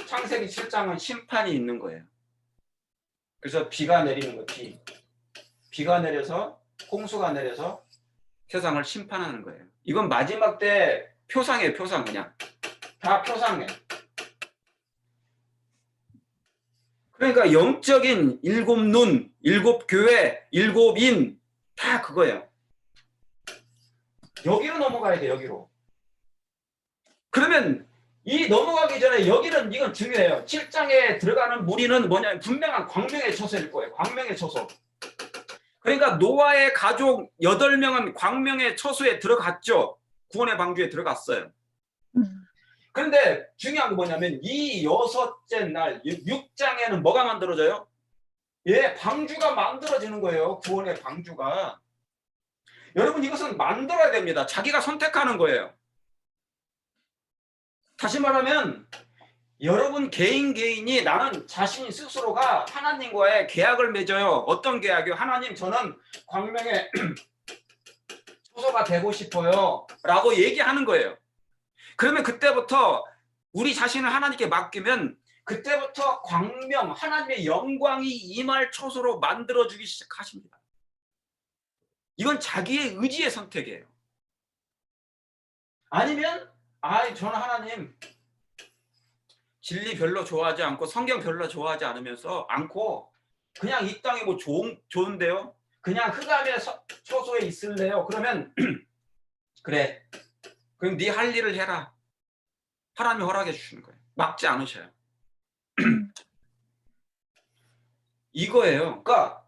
창세기 7장은 심판이 있는 거예요. 그래서 비가 내리는 거예요. 비가 내려서 홍수가 내려서 세상을 심판하는 거예요. 이건 마지막 때 표상이에요. 표상 그냥. 다 표상해. 그러니까 영적인 7눈, 7교회, 7인 다 그거예요. 여기로 넘어가야 돼. 여기로. 그러면 이 넘어가기 전에 이건 중요해요. 7장에 들어가는 무리는 뭐냐면 분명한 광명의 처소일 거예요. 광명의 처소. 그러니까 노아의 가족 8명은 광명의 처소에 들어갔죠. 구원의 방주에 들어갔어요. 그런데 중요한 게 뭐냐면 이 여섯째 날 6장에는 뭐가 만들어져요? 예, 방주가 만들어지는 거예요. 구원의 방주가. 여러분 이것은 만들어야 됩니다. 자기가 선택하는 거예요. 다시 말하면 여러분 개인이 나는 자신 스스로가 하나님과의 계약을 맺어요. 어떤 계약이요? 하나님 저는 광명의 초소가 되고 싶어요 라고 얘기하는 거예요. 그러면 그때부터 우리 자신을 하나님께 맡기면 그때부터 광명 하나님의 영광이 임할 초소로 만들어주기 시작하십니다. 이건 자기의 의지의 선택이에요. 아니면 저는 하나님 진리 별로 좋아하지 않고 성경 별로 좋아하지 않고 그냥 이 땅이 뭐 좋은데요? 그냥 흑암의 초소에 있을래요? 그러면 그래. 그럼 네 할 일을 해라. 하나님이 허락해 주시는 거예요. 막지 않으셔요. 이거예요. 그러니까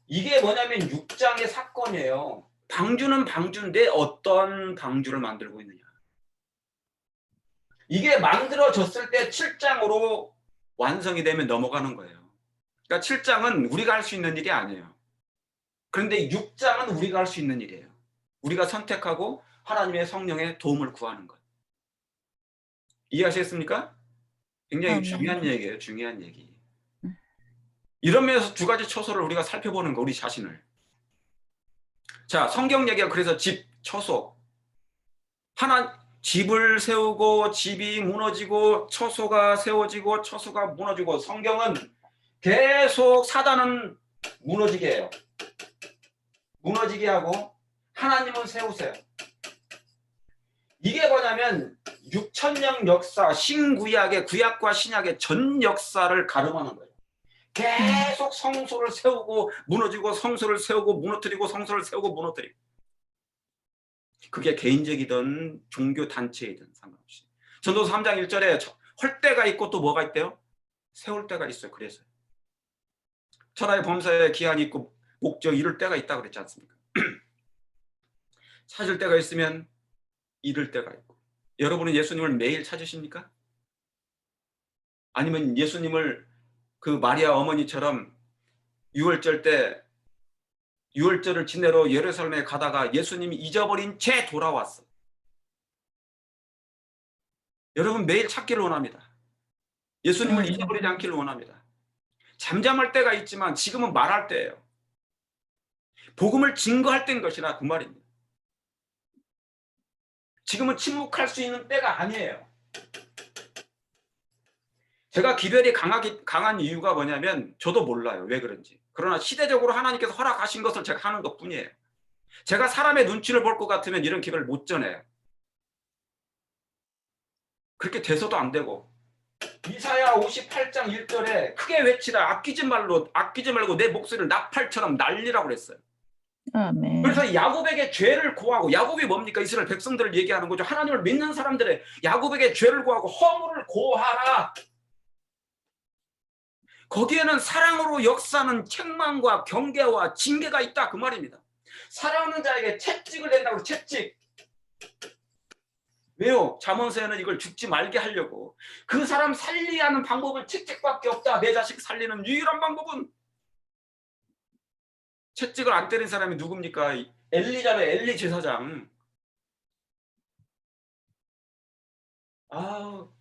이게 뭐냐면 6장의 사건이에요. 방주는 방주인데 어떤 방주를 만들고 있느냐. 이게 만들어졌을 때 7장으로 완성이 되면 넘어가는 거예요. 그러니까 7장은 우리가 할 수 있는 일이 아니에요. 그런데 6장은 우리가 할 수 있는 일이에요. 우리가 선택하고 하나님의 성령의 도움을 구하는 것. 이해하시겠습니까? 굉장히 중요한 얘기예요. 중요한 얘기. 이런 면에서 두 가지 초소를 우리가 살펴보는 거, 우리 자신을. 자, 성경 얘기가 그래서 집, 초소. 집을 세우고 집이 무너지고 초소가 세워지고 초소가 무너지고 성경은 계속 사단은 무너지게 해요. 무너지게 하고 하나님은 세우세요. 이게 뭐냐면 6,000년 역사, 신구약의 구약과 신약의 전 역사를 가름하는 거예요. 계속 성소를 세우고 무너지고 성소를 세우고 무너뜨리고 성소를 세우고 무너뜨리고. 그게 개인적이든 종교단체이든 상관없이. 전도서 3장 1절에 헐 때가 있고 또 뭐가 있대요? 세울 때가 있어요. 그래서 천하의 범사에 기한이 있고 목적 이룰 때가 있다고 그랬지 않습니까? 찾을 때가 있으면 이룰 때가 있고. 여러분은 예수님을 매일 찾으십니까? 아니면 예수님을 그 마리아 어머니처럼 유월절을 지내러 예루살렘에 가다가 예수님이 잊어버린 채 돌아왔어. 여러분 매일 찾기를 원합니다. 예수님을 잊어버리지 않기를 원합니다. 잠잠할 때가 있지만 지금은 말할 때예요. 복음을 증거할 때인 것이라 그 말입니다. 지금은 침묵할 수 있는 때가 아니에요. 제가 기별이 강한 이유가 뭐냐면 저도 몰라요. 왜 그런지. 그러나 시대적으로 하나님께서 허락하신 것을 제가 하는 것뿐이에요. 제가 사람의 눈치를 볼 것 같으면 이런 기별을 못 전해요. 그렇게 돼서도 안 되고. 이사야 58장 1절에 크게 외치라. 아끼지 말고 내 목소리를 나팔처럼 날리라고 그랬어요. 아멘. 그래서 야곱에게 죄를 고하고, 야곱이 뭡니까? 이스라엘 백성들을 얘기하는 거죠. 하나님을 믿는 사람들의 야곱에게 죄를 고하고 허물을 고하라. 거기에는 사랑으로 역사하는 책망과 경계와 징계가 있다 그 말입니다. 사랑하는 자에게 채찍을 낸다고. 채찍. 왜요? 잠언서에는 이걸 죽지 말게 하려고. 그 사람 살리게 하는 방법은 채찍밖에 없다. 내 자식 살리는 유일한 방법은. 채찍을 안 때린 사람이 누굽니까? 엘리 제사장.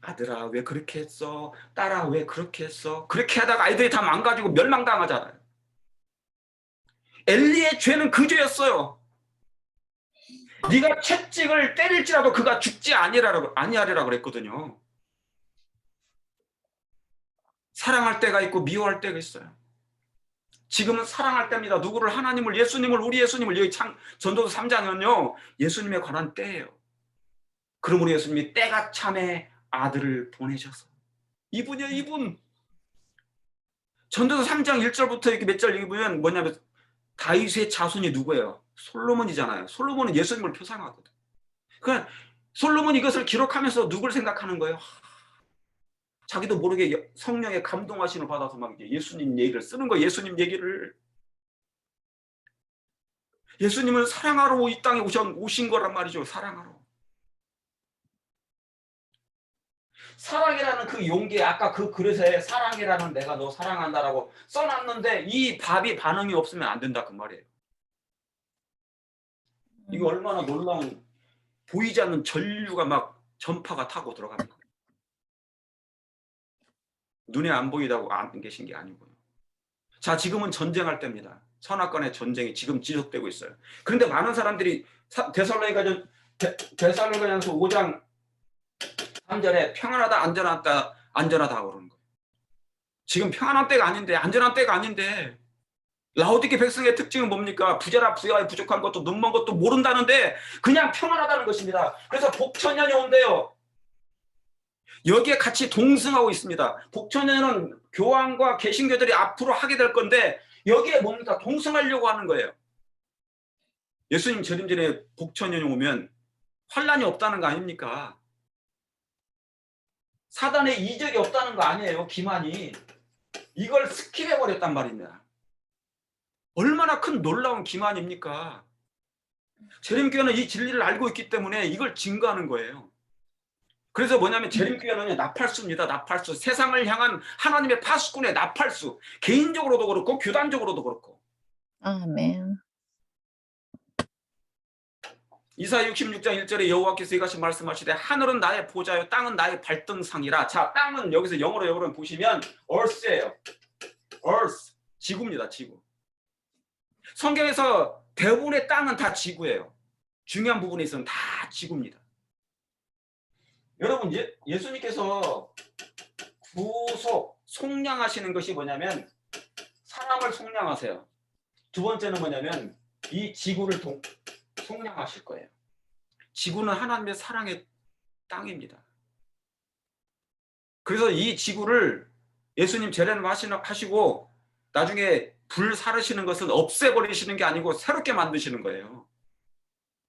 아들아 왜 그렇게 했어? 딸아 왜 그렇게 했어? 그렇게 하다가 아이들이 다 망가지고 멸망당하잖아요. 엘리의 죄는 그 죄였어요. 네가 채찍을 때릴지라도 그가 죽지 아니하리라고 그랬거든요. 사랑할 때가 있고 미워할 때가 있어요. 지금은 사랑할 때입니다. 누구를? 하나님을, 예수님을, 우리 예수님을. 여기 전도서 3장은요 예수님에 관한 때예요. 그러므로 예수님이 때가 참에 아들을 보내셔서. 이분이요, 이분. 전도서 3장 1절부터 이렇게 몇 절 읽으면 뭐냐면 다윗의 자손이 누구예요? 솔로몬이잖아요. 솔로몬은 예수님을 표상하거든. 그러니까 솔로몬이 이것을 기록하면서 누굴 생각하는 거예요? 자기도 모르게 성령의 감동하심을 받아서 막 예수님 얘기를 쓰는 거예요. 예수님 얘기를. 예수님은 사랑하러 이 땅에 오신 거란 말이죠. 사랑하러. 사랑이라는 그 용기, 아까 그 그릇에 사랑이라는 내가 너 사랑한다라고 써놨는데 이 밥이 반응이 없으면 안 된다 그 말이에요. 이거 얼마나 놀라운, 보이지 않는 전류가 막 전파가 타고 들어갑니다. 눈에 안 보이다고 안 계신 게 아니고요. 자, 지금은 전쟁할 때입니다. 선악간의 전쟁이 지금 지속되고 있어요. 그런데 많은 사람들이 데살로니가전서 5장 3절에 평안하다 안전하다 그러는 거예요. 지금 평안한 때가 아닌데, 안전한 때가 아닌데, 라오디게 백성의 특징은 뭡니까? 부자라 부여에 부족한 것도 눈먼 것도 모른다는데 그냥 평안하다는 것입니다. 그래서 복천년이 온대요. 여기에 같이 동승하고 있습니다. 복천년은 교황과 개신교들이 앞으로 하게 될 건데 여기에 뭡니까? 동승하려고 하는 거예요. 예수님 재림 전에 복천년이 오면 환란이 없다는 거 아닙니까? 사단의 이적이 없다는 거 아니에요. 기만이. 이걸 스킵해버렸단 말입니다. 얼마나 큰 놀라운 기만입니까? 재림교회는 이 진리를 알고 있기 때문에 이걸 증거하는 거예요. 그래서 뭐냐면 재림교회는 나팔수입니다. 나팔수. 세상을 향한 하나님의 파수꾼의 나팔수. 개인적으로도 그렇고 교단적으로도 그렇고. 아멘. 이사야 66장 1절에 여호와께서 이같이 말씀하시되 하늘은 나의 보좌요 땅은 나의 발등상이라. 자, 땅은 여기서 영어로 보시면 earth예요. earth. 지구입니다. 지구. 성경에서 대부분의 땅은 다 지구예요. 중요한 부분에 있어서는 다 지구입니다. 여러분, 예수님께서 속량하시는 것이 뭐냐면 사람을 속량하세요. 두 번째는 뭐냐면 이 지구를 속량하실 거예요. 지구는 하나님의 사랑의 땅입니다. 그래서 이 지구를 예수님 재림 하시고 나중에 불 사르시는 것은 없애버리시는 게 아니고 새롭게 만드시는 거예요.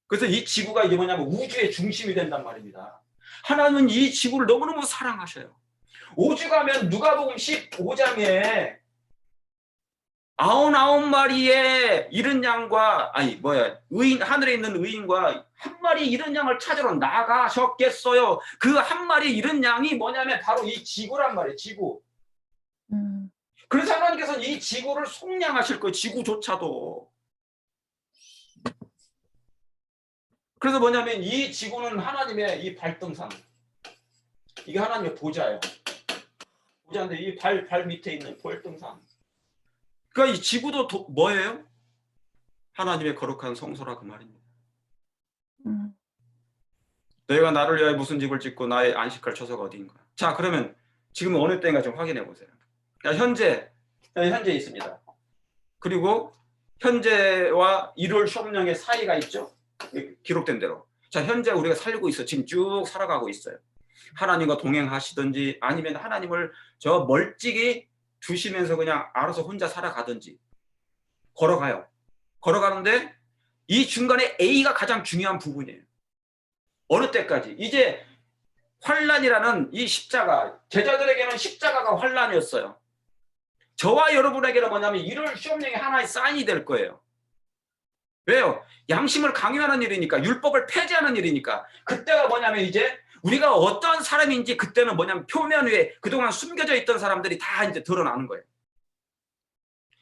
그래서 이 지구가 이게 뭐냐면 우주의 중심이 된단 말입니다. 하나님은 이 지구를 너무너무 사랑하셔요. 오죽하면 누가복음 15장에 99마리의 이른 양과 하늘에 있는 의인과 한 마리 이른 양을 찾으러 나가셨겠어요. 그 한 마리 이른 양이 뭐냐면 바로 이 지구란 말이에요. 지구. 그래서 하나님께서는 이 지구를 속량하실 거예요. 지구조차도. 그래서 뭐냐면 이 지구는 하나님의 이 발등상. 이게 하나님의 보좌예요. 보좌인데 이 발 밑에 있는 발등상. 그러니까 이 지구도 뭐예요? 하나님의 거룩한 성소라 그 말입니다. 너희가 나를 위하여 무슨 집을 짓고 나의 안식할 처소가 어디인가? 자, 그러면 지금 어느 때인가 좀 확인해 보세요. 현재 있습니다. 그리고 현재와 1월 쇼업령의 사이가 있죠. 기록된 대로. 자, 현재 우리가 살고 있어. 지금 쭉 살아가고 있어요. 하나님과 동행하시든지 아니면 하나님을 저 멀찍이 두시면서 그냥 알아서 혼자 살아가든지 걸어가요. 걸어가는데 이 중간에 A가 가장 중요한 부분이에요. 어느 때까지? 이제 환란이라는 이 십자가, 제자들에게는 십자가가 환란이었어요. 저와 여러분에게는 뭐냐면 1월 시험령이 하나의 사인이 될 거예요. 왜요? 양심을 강요하는 일이니까, 율법을 폐지하는 일이니까. 그때가 뭐냐면 이제 우리가 어떤 사람인지 그때는 뭐냐면 표면 위에 그동안 숨겨져 있던 사람들이 다 이제 드러나는 거예요.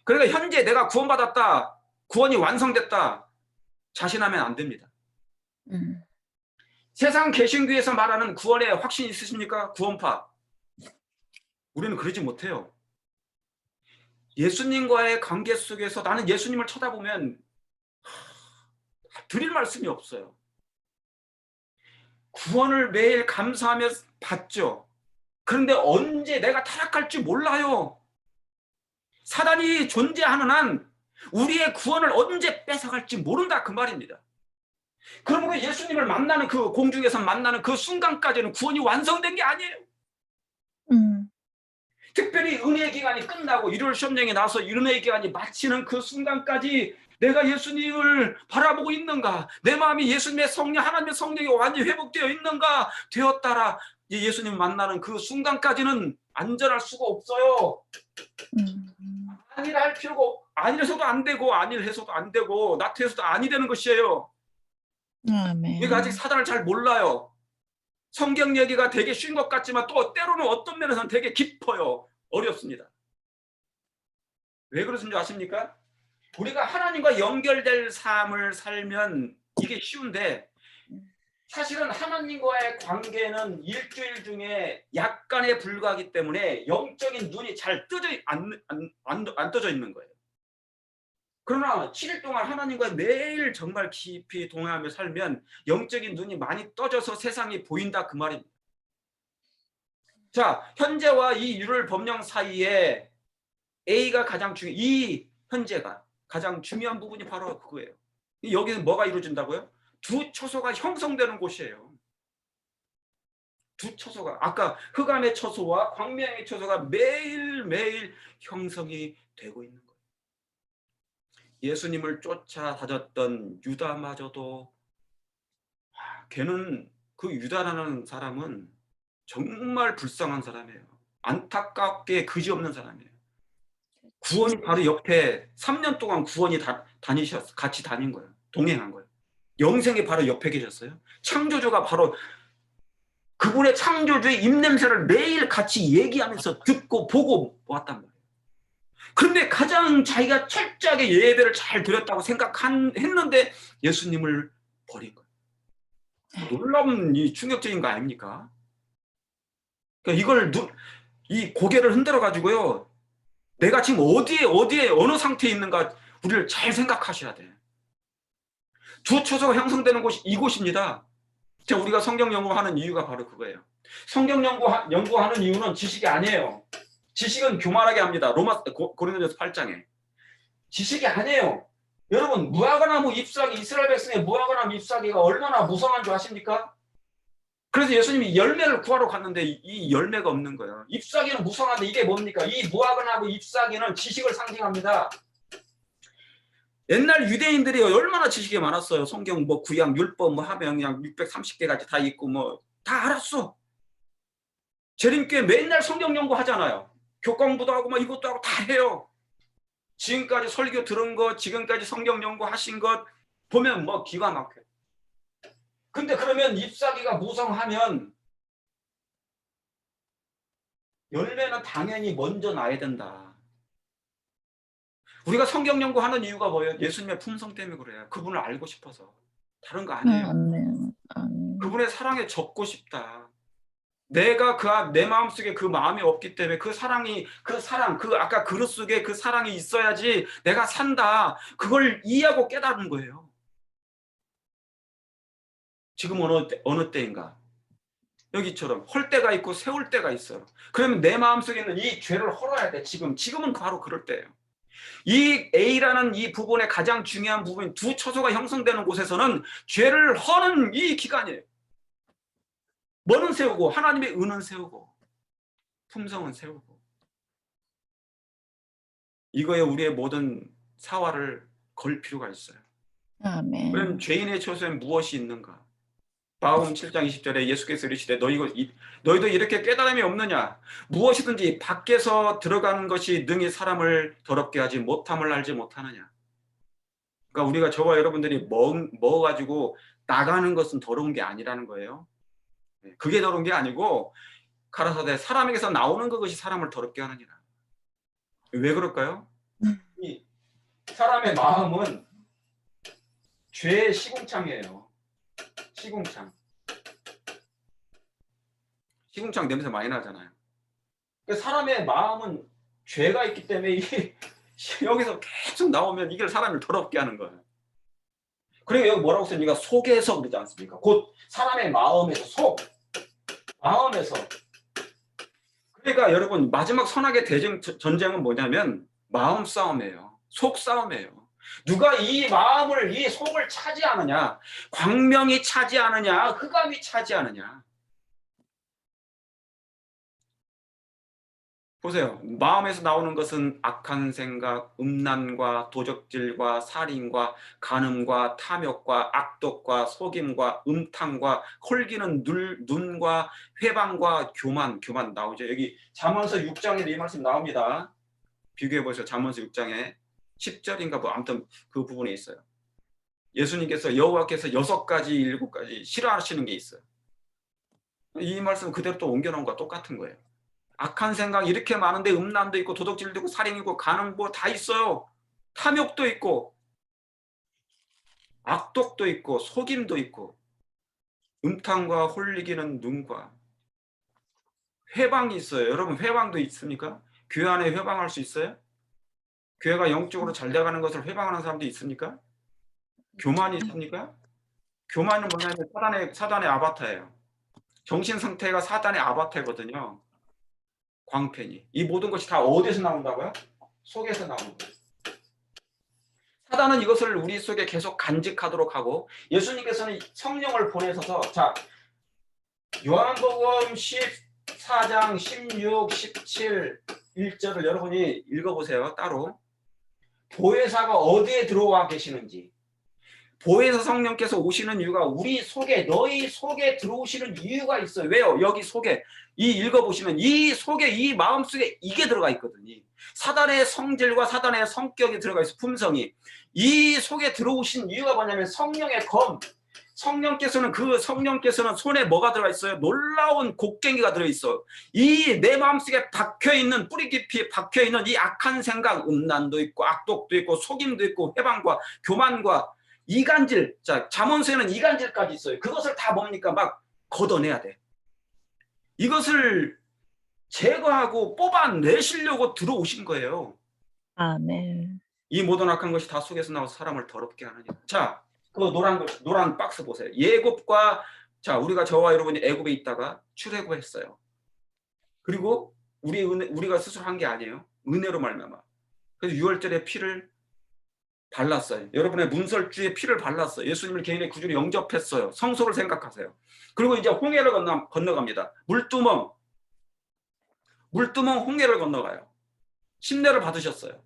그러니까 현재 내가 구원받았다, 구원이 완성됐다 자신하면 안 됩니다. 세상 개신교에서 말하는 구원에 확신 있으십니까? 구원파. 우리는 그러지 못해요. 예수님과의 관계 속에서 나는 예수님을 쳐다보면 드릴 말씀이 없어요. 구원을 매일 감사하며 받죠. 그런데 언제 내가 타락할지 몰라요. 사단이 존재하는 한 우리의 구원을 언제 뺏어갈지 모른다 그 말입니다. 그러므로 예수님을 만나는 그 공중에서 만나는 그 순간까지는 구원이 완성된 게 아니에요. 특별히 은혜의 기간이 끝나고 1월 시험령이 나서 은혜의 기간이 마치는 그 순간까지 내가 예수님을 바라보고 있는가? 내 마음이 예수님의 성령, 하나님의 성령이 완전히 회복되어 있는가? 되었다라. 예수님 만나는 그 순간까지는 안전할 수가 없어요. 아니라 할 필요가 아니라서도 안 되고 아니해서도 안 되고 나태해서도 아니 되는 것이에요. 아멘. 우리가 아직 사단을 잘 몰라요. 성경 얘기가 되게 쉬운 것 같지만 또 때로는 어떤 면에서는 되게 깊어요. 어렵습니다. 왜 그러신 줄 아십니까? 우리가 하나님과 연결될 삶을 살면 이게 쉬운데 사실은 하나님과의 관계는 일주일 중에 약간에 불과하기 때문에 영적인 눈이 잘 안 떠져 있는 거예요. 그러나 7일 동안 하나님과 매일 정말 깊이 동행하며 살면 영적인 눈이 많이 떠져서 세상이 보인다 그 말입니다. 자, 현재와 이 유를 법령 사이에 A가 가장 이 현재가 가장 중요한 부분이 바로 그거예요. 여기는 뭐가 이루어진다고요? 두 처소가 형성되는 곳이에요. 두 처소가 아까 흑암의 처소와 광명의 처소가 매일매일 형성이 되고 있는 거예요. 예수님을 쫓아 다녔던 유다마저도 걔는 그 유다라는 사람은 정말 불쌍한 사람이에요. 안타깝게 그지없는 사람이에요. 구원이 바로 옆에 3년 동안 구원이 같이 다닌 거예요. 동행한 거예요. 영생이 바로 옆에 계셨어요. 창조주가 바로 그분의 창조주의 입냄새를 매일 같이 얘기하면서 듣고 보고 왔단 말이에요. 그런데 가장 자기가 철저하게 예배를 잘 드렸다고 생각했는데 예수님을 버린 거예요. 놀라운 이 충격적인 거 아닙니까? 그러니까 이 고개를 흔들어 가지고요. 내가 지금 어디에 어느 상태에 있는가 우리를 잘 생각하셔야 돼. 두 처소가 형성되는 곳이 이곳입니다. 제가 우리가 성경 연구하는 이유가 바로 그거예요. 성경 연구하는 이유는 지식이 아니에요. 지식은 교만하게 합니다. 고린도전서 8장에. 지식이 아니에요. 여러분 무화과나무 잎사귀 이스라엘 백성의 무화과나무 잎사귀가 얼마나 무성한 줄 아십니까? 그래서 예수님이 열매를 구하러 갔는데 이 열매가 없는 거예요. 잎사귀는 무성한데 이게 뭡니까? 이 무화과나무 잎사귀는 지식을 상징합니다. 옛날 유대인들이 얼마나 지식이 많았어요. 성경 구약 율법 하면 그냥 630개까지 다 있고 다 알았어. 재림교회 맨날 성경 연구하잖아요. 교과공부도 하고 이것도 하고 다 해요. 지금까지 설교 들은 것, 지금까지 성경 연구하신 것 보면 기가 막혀요. 근데 그러면 잎사귀가 무성하면 열매는 당연히 먼저 나야 된다. 우리가 성경 연구하는 이유가 뭐예요? 예수님의 품성 때문에 그래요. 그분을 알고 싶어서. 다른 거 아니에요. 아멘. 그분의 사랑에 젖고 싶다. 내가 내 마음속에 그 마음이 없기 때문에 아까 그릇 속에 그 사랑이 있어야지 내가 산다. 그걸 이해하고 깨달은 거예요. 지금 어느 때인가? 여기처럼 헐 때가 있고 세울 때가 있어요. 그러면 내 마음속에 있는 이 죄를 헐어야 돼. 지금은 바로 그럴 때예요. 이 A라는 이 부분의 가장 중요한 부분, 두 처소가 형성되는 곳에서는 죄를 허는 이 기간이에요. 뭐는 세우고 하나님의 은은 세우고 품성은 세우고 이거에 우리의 모든 사활을 걸 필요가 있어요. 아멘. 그럼 죄인의 처소엔 무엇이 있는가? 마가복음 7장 20절에 예수께서 이르시되 너희도 이렇게 깨달음이 없느냐? 무엇이든지 밖에서 들어가는 것이 능히 사람을 더럽게 하지 못함을 알지 못하느냐? 그러니까 우리가 저와 여러분들이 먹어가지고 나가는 것은 더러운 게 아니라는 거예요. 그게 더러운 게 아니고 가라사대 사람에게서 나오는 그것이 사람을 더럽게 하느니라. 왜 그럴까요? 이 사람의 마음은 죄의 시궁창이에요. 시궁창 냄새 많이 나잖아요. 그러니까 사람의 마음은 죄가 있기 때문에 여기서 계속 나오면 이게 사람을 더럽게 하는 거예요. 그리고 여기 뭐라고 써니까 속에서 그러지 않습니까? 곧 사람의 마음에서 마음에서. 그러니까 여러분 마지막 선악의 전쟁은 뭐냐면 마음 싸움이에요. 속 싸움이에요. 누가 이 마음을 이 속을 차지하느냐, 광명이 차지하느냐, 흑암이 차지하느냐. 보세요. 마음에서 나오는 것은 악한 생각, 음란과 도적질과 살인과 간음과 탐욕과 악독과 속임과 음탕과 홀기는 눈과 회방과 교만 나오죠. 여기 잠언서 6장에 이 말씀 나옵니다. 비교해 보세요. 잠언서 6장에 10절인가 아무튼 그 부분에 있어요. 예수님께서 여호와께서 6가지 7가지 싫어하시는 게 있어요. 이 말씀 그대로 또 옮겨놓은 거와 똑같은 거예요. 악한 생각 이렇게 많은데 음란도 있고 도둑질도 있고 살인이고 간음도 다 있어요. 탐욕도 있고 악독도 있고 속임도 있고 음탕과 홀리기는 눈과 회방이 있어요. 여러분 회방도 있습니까? 교회 안에 회방할 수 있어요? 교회가 영적으로 잘 돼가는 것을 회방하는 사람도 있습니까? 교만이 있습니까? 교만은 뭐냐면 사단의 아바타예요. 정신 상태가 사단의 아바타거든요. 광팬이. 이 모든 것이 다 어디서 나온다고요? 속에서 나오는 거예요. 사단은 이것을 우리 속에 계속 간직하도록 하고 예수님께서는 성령을 보내셔서 자 요한복음 14장 16, 17, 1절을 여러분이 읽어보세요. 따로. 보혜사가 어디에 들어와 계시는지 보혜사 성령께서 오시는 이유가 우리 속에 너희 속에 들어오시는 이유가 있어요. 왜요? 여기 속에 이 읽어보시면 이 속에 이 마음속에 이게 들어가 있거든요. 사단의 성질과 사단의 성격이 들어가 있어. 품성이. 이 속에 들어오신 이유가 뭐냐면 성령의 검. 성령께서는 손에 뭐가 들어가 있어요? 놀라운 곡괭이가 들어있어요. 이 내 마음속에 박혀있는 뿌리 깊이 박혀있는 이 악한 생각, 음란도 있고 악독도 있고 속임도 있고 해방과 교만과 이간질, 자 잠언서에는 이간질까지 있어요. 그것을 다 뭡니까? 막 걷어내야 돼. 이것을 제거하고 뽑아내시려고 들어오신 거예요. 아멘. 이 모든 악한 것이 다 속에서 나와서 사람을 더럽게 하느니라. 자, 그 노란 박스 보세요. 예굽과 자 우리가 저와 여러분이 애굽에 있다가 출애굽했어요. 그리고 우리가 스스로 한 게 아니에요. 은혜로 말미암아. 그래서 6월절에 피를 발랐어요. 여러분의 문설주에 피를 발랐어요. 예수님을 개인의 구주로 영접했어요. 성소를 생각하세요. 그리고 이제 홍해를 건너갑니다. 물두멍 홍해를 건너가요. 침례를 받으셨어요.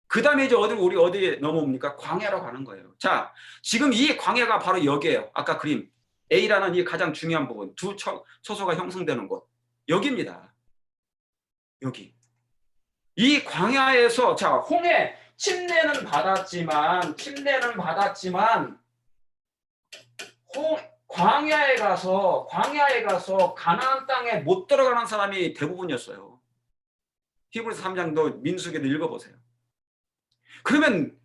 그 다음에 이제 우리 어디에 넘어옵니까? 광야로 가는 거예요. 자, 지금 이 광야가 바로 여기예요. 아까 그림. A라는 이 가장 중요한 부분. 두 처소가 형성되는 곳. 여기입니다. 여기. 이 광야에서, 자, 홍해, 침례는 받았지만, 광야에 가서 가나안 땅에 못 들어가는 사람이 대부분이었어요. 히브리서 3장도 민수기도 읽어보세요. 그러면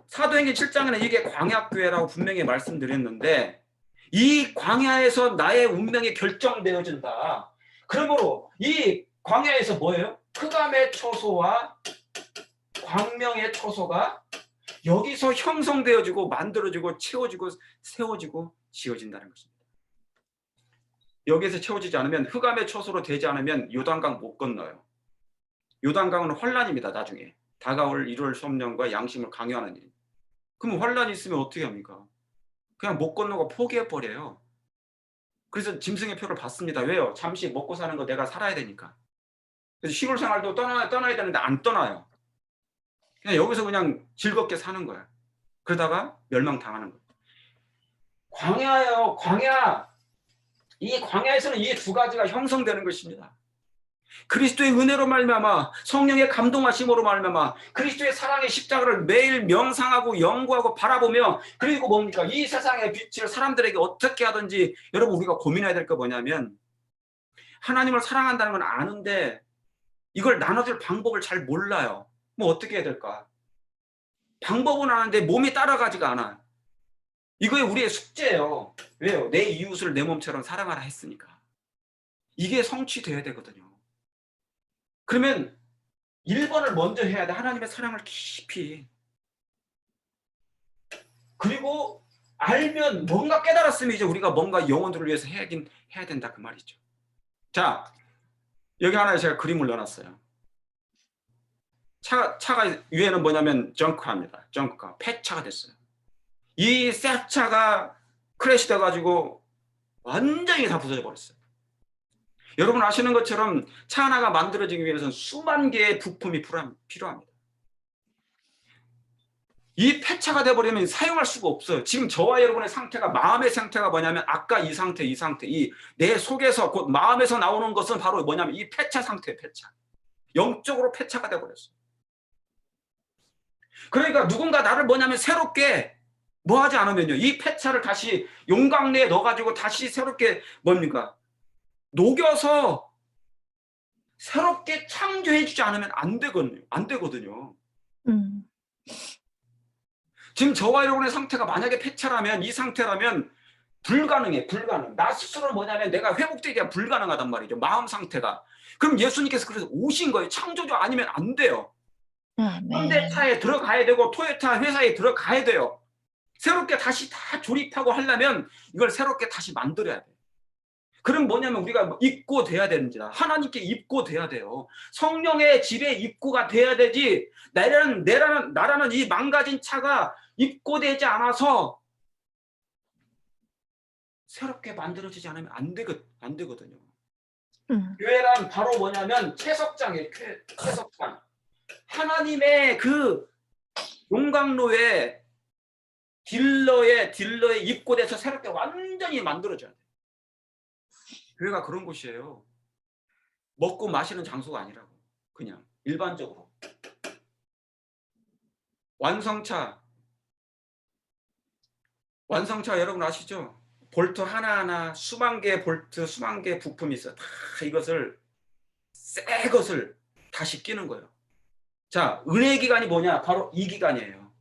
사도행전 7장에는 이게 광야교회라고 분명히 말씀드렸는데 이 광야에서 나의 운명이 결정되어진다. 그러므로 이 광야에서 뭐예요? 흑암의 초소와 광명의 초소가 여기서 형성되어지고 만들어지고 채워지고 세워지고 지어진다는 것입니다. 여기에서 채워지지 않으면 흑암의 초소로 되지 않으면 요단강 못 건너요. 요단강은 환란입니다. 나중에. 다가올 1월 섭령과 양심을 강요하는 일. 그럼 환란이 있으면 어떻게 합니까? 그냥 못 건너고 포기해버려요. 그래서 짐승의 표를 받습니다. 왜요? 잠시 먹고 사는 거 내가 살아야 되니까. 그래서 시골 생활도 떠나야 되는데 안 떠나요. 그냥 여기서 그냥 즐겁게 사는 거야. 그러다가 멸망당하는 거예요. 광야예요. 광야. 이 광야에서는 이 두 가지가 형성되는 것입니다. 그리스도의 은혜로 말미암아 성령의 감동하심으로 말미암아 그리스도의 사랑의 십자가를 매일 명상하고 연구하고 바라보며 그리고 뭡니까? 이 세상의 빛을 사람들에게 어떻게 하든지 여러분 우리가 고민해야 될 거 뭐냐면 하나님을 사랑한다는 건 아는데 이걸 나눠줄 방법을 잘 몰라요. 뭐 어떻게 해야 될까? 방법은 아는데 몸이 따라가지가 않아. 이거에 우리의 숙제예요. 왜요? 내 이웃을 내 몸처럼 사랑하라 했으니까. 이게 성취돼야 되거든요. 그러면 1번을 먼저 해야 돼. 하나님의 사랑을 깊이. 그리고 알면 뭔가 깨달았으면 이제 우리가 뭔가 영혼들을 위해서 해야 된다 그 말이죠. 자, 여기 하나에 제가 그림을 넣어놨어요. 차가 위에는 뭐냐면 정크카입니다. 정크카. 폐차가 됐어요. 이 새 차가 크래시 돼가지고 완전히 다 부서져 버렸어요. 여러분 아시는 것처럼 차 하나가 만들어지기 위해서는 수만 개의 부품이 필요합니다. 이 폐차가 돼버리면 사용할 수가 없어요. 지금 저와 여러분의 상태가 마음의 상태가 뭐냐면 아까 이 상태, 이 내 속에서 곧 마음에서 나오는 것은 바로 뭐냐면 이 폐차 상태예요. 폐차. 영적으로 폐차가 돼버렸어요. 그러니까 누군가 나를 뭐냐면 새롭게 뭐 하지 않으면요, 이 폐차를 다시 용광로에 넣어가지고 다시 새롭게 뭡니까? 녹여서 새롭게 창조해주지 않으면 안 되거든요. 안 되거든요. 음. 지금 저와 여러분의 상태가 만약에 폐차라면, 이 상태라면 불가능해. 불가능. 나 스스로 뭐냐면 내가 회복되기가 불가능하단 말이죠. 마음 상태가. 그럼 예수님께서 그래서 오신 거예요. 창조주 아니면 안 돼요. 아멘. 현대차에 들어가야 되고 토요타 회사에 들어가야 돼요. 새롭게 다시 다 조립하고 하려면 이걸 새롭게 다시 만들어야 돼요. 그럼 뭐냐면 우리가 입고 돼야 되는지다. 하나님께 입고 돼야 돼요. 성령의 집에 입고가 돼야 되지, 나라는 이 망가진 차가 입고되지 않아서 새롭게 만들어지지 않으면 안 되거든요. 교회란 바로 뭐냐면 채석장이에요. 채석장. 하나님의 그 용광로에 딜러에 입고돼서 새롭게 완전히 만들어져야 돼요. 교회가 그런 곳이에요. 먹고 마시는 장소가 아니라고. 그냥 일반적으로. 완성차 여러분 아시죠? 볼트 하나하나 수만 개의 볼트, 수만 개의 부품이 있어요. 다 이것을 새 것을 다시 끼는 거예요. 자, 은혜 기간이 뭐냐? 바로 이 기간이에요.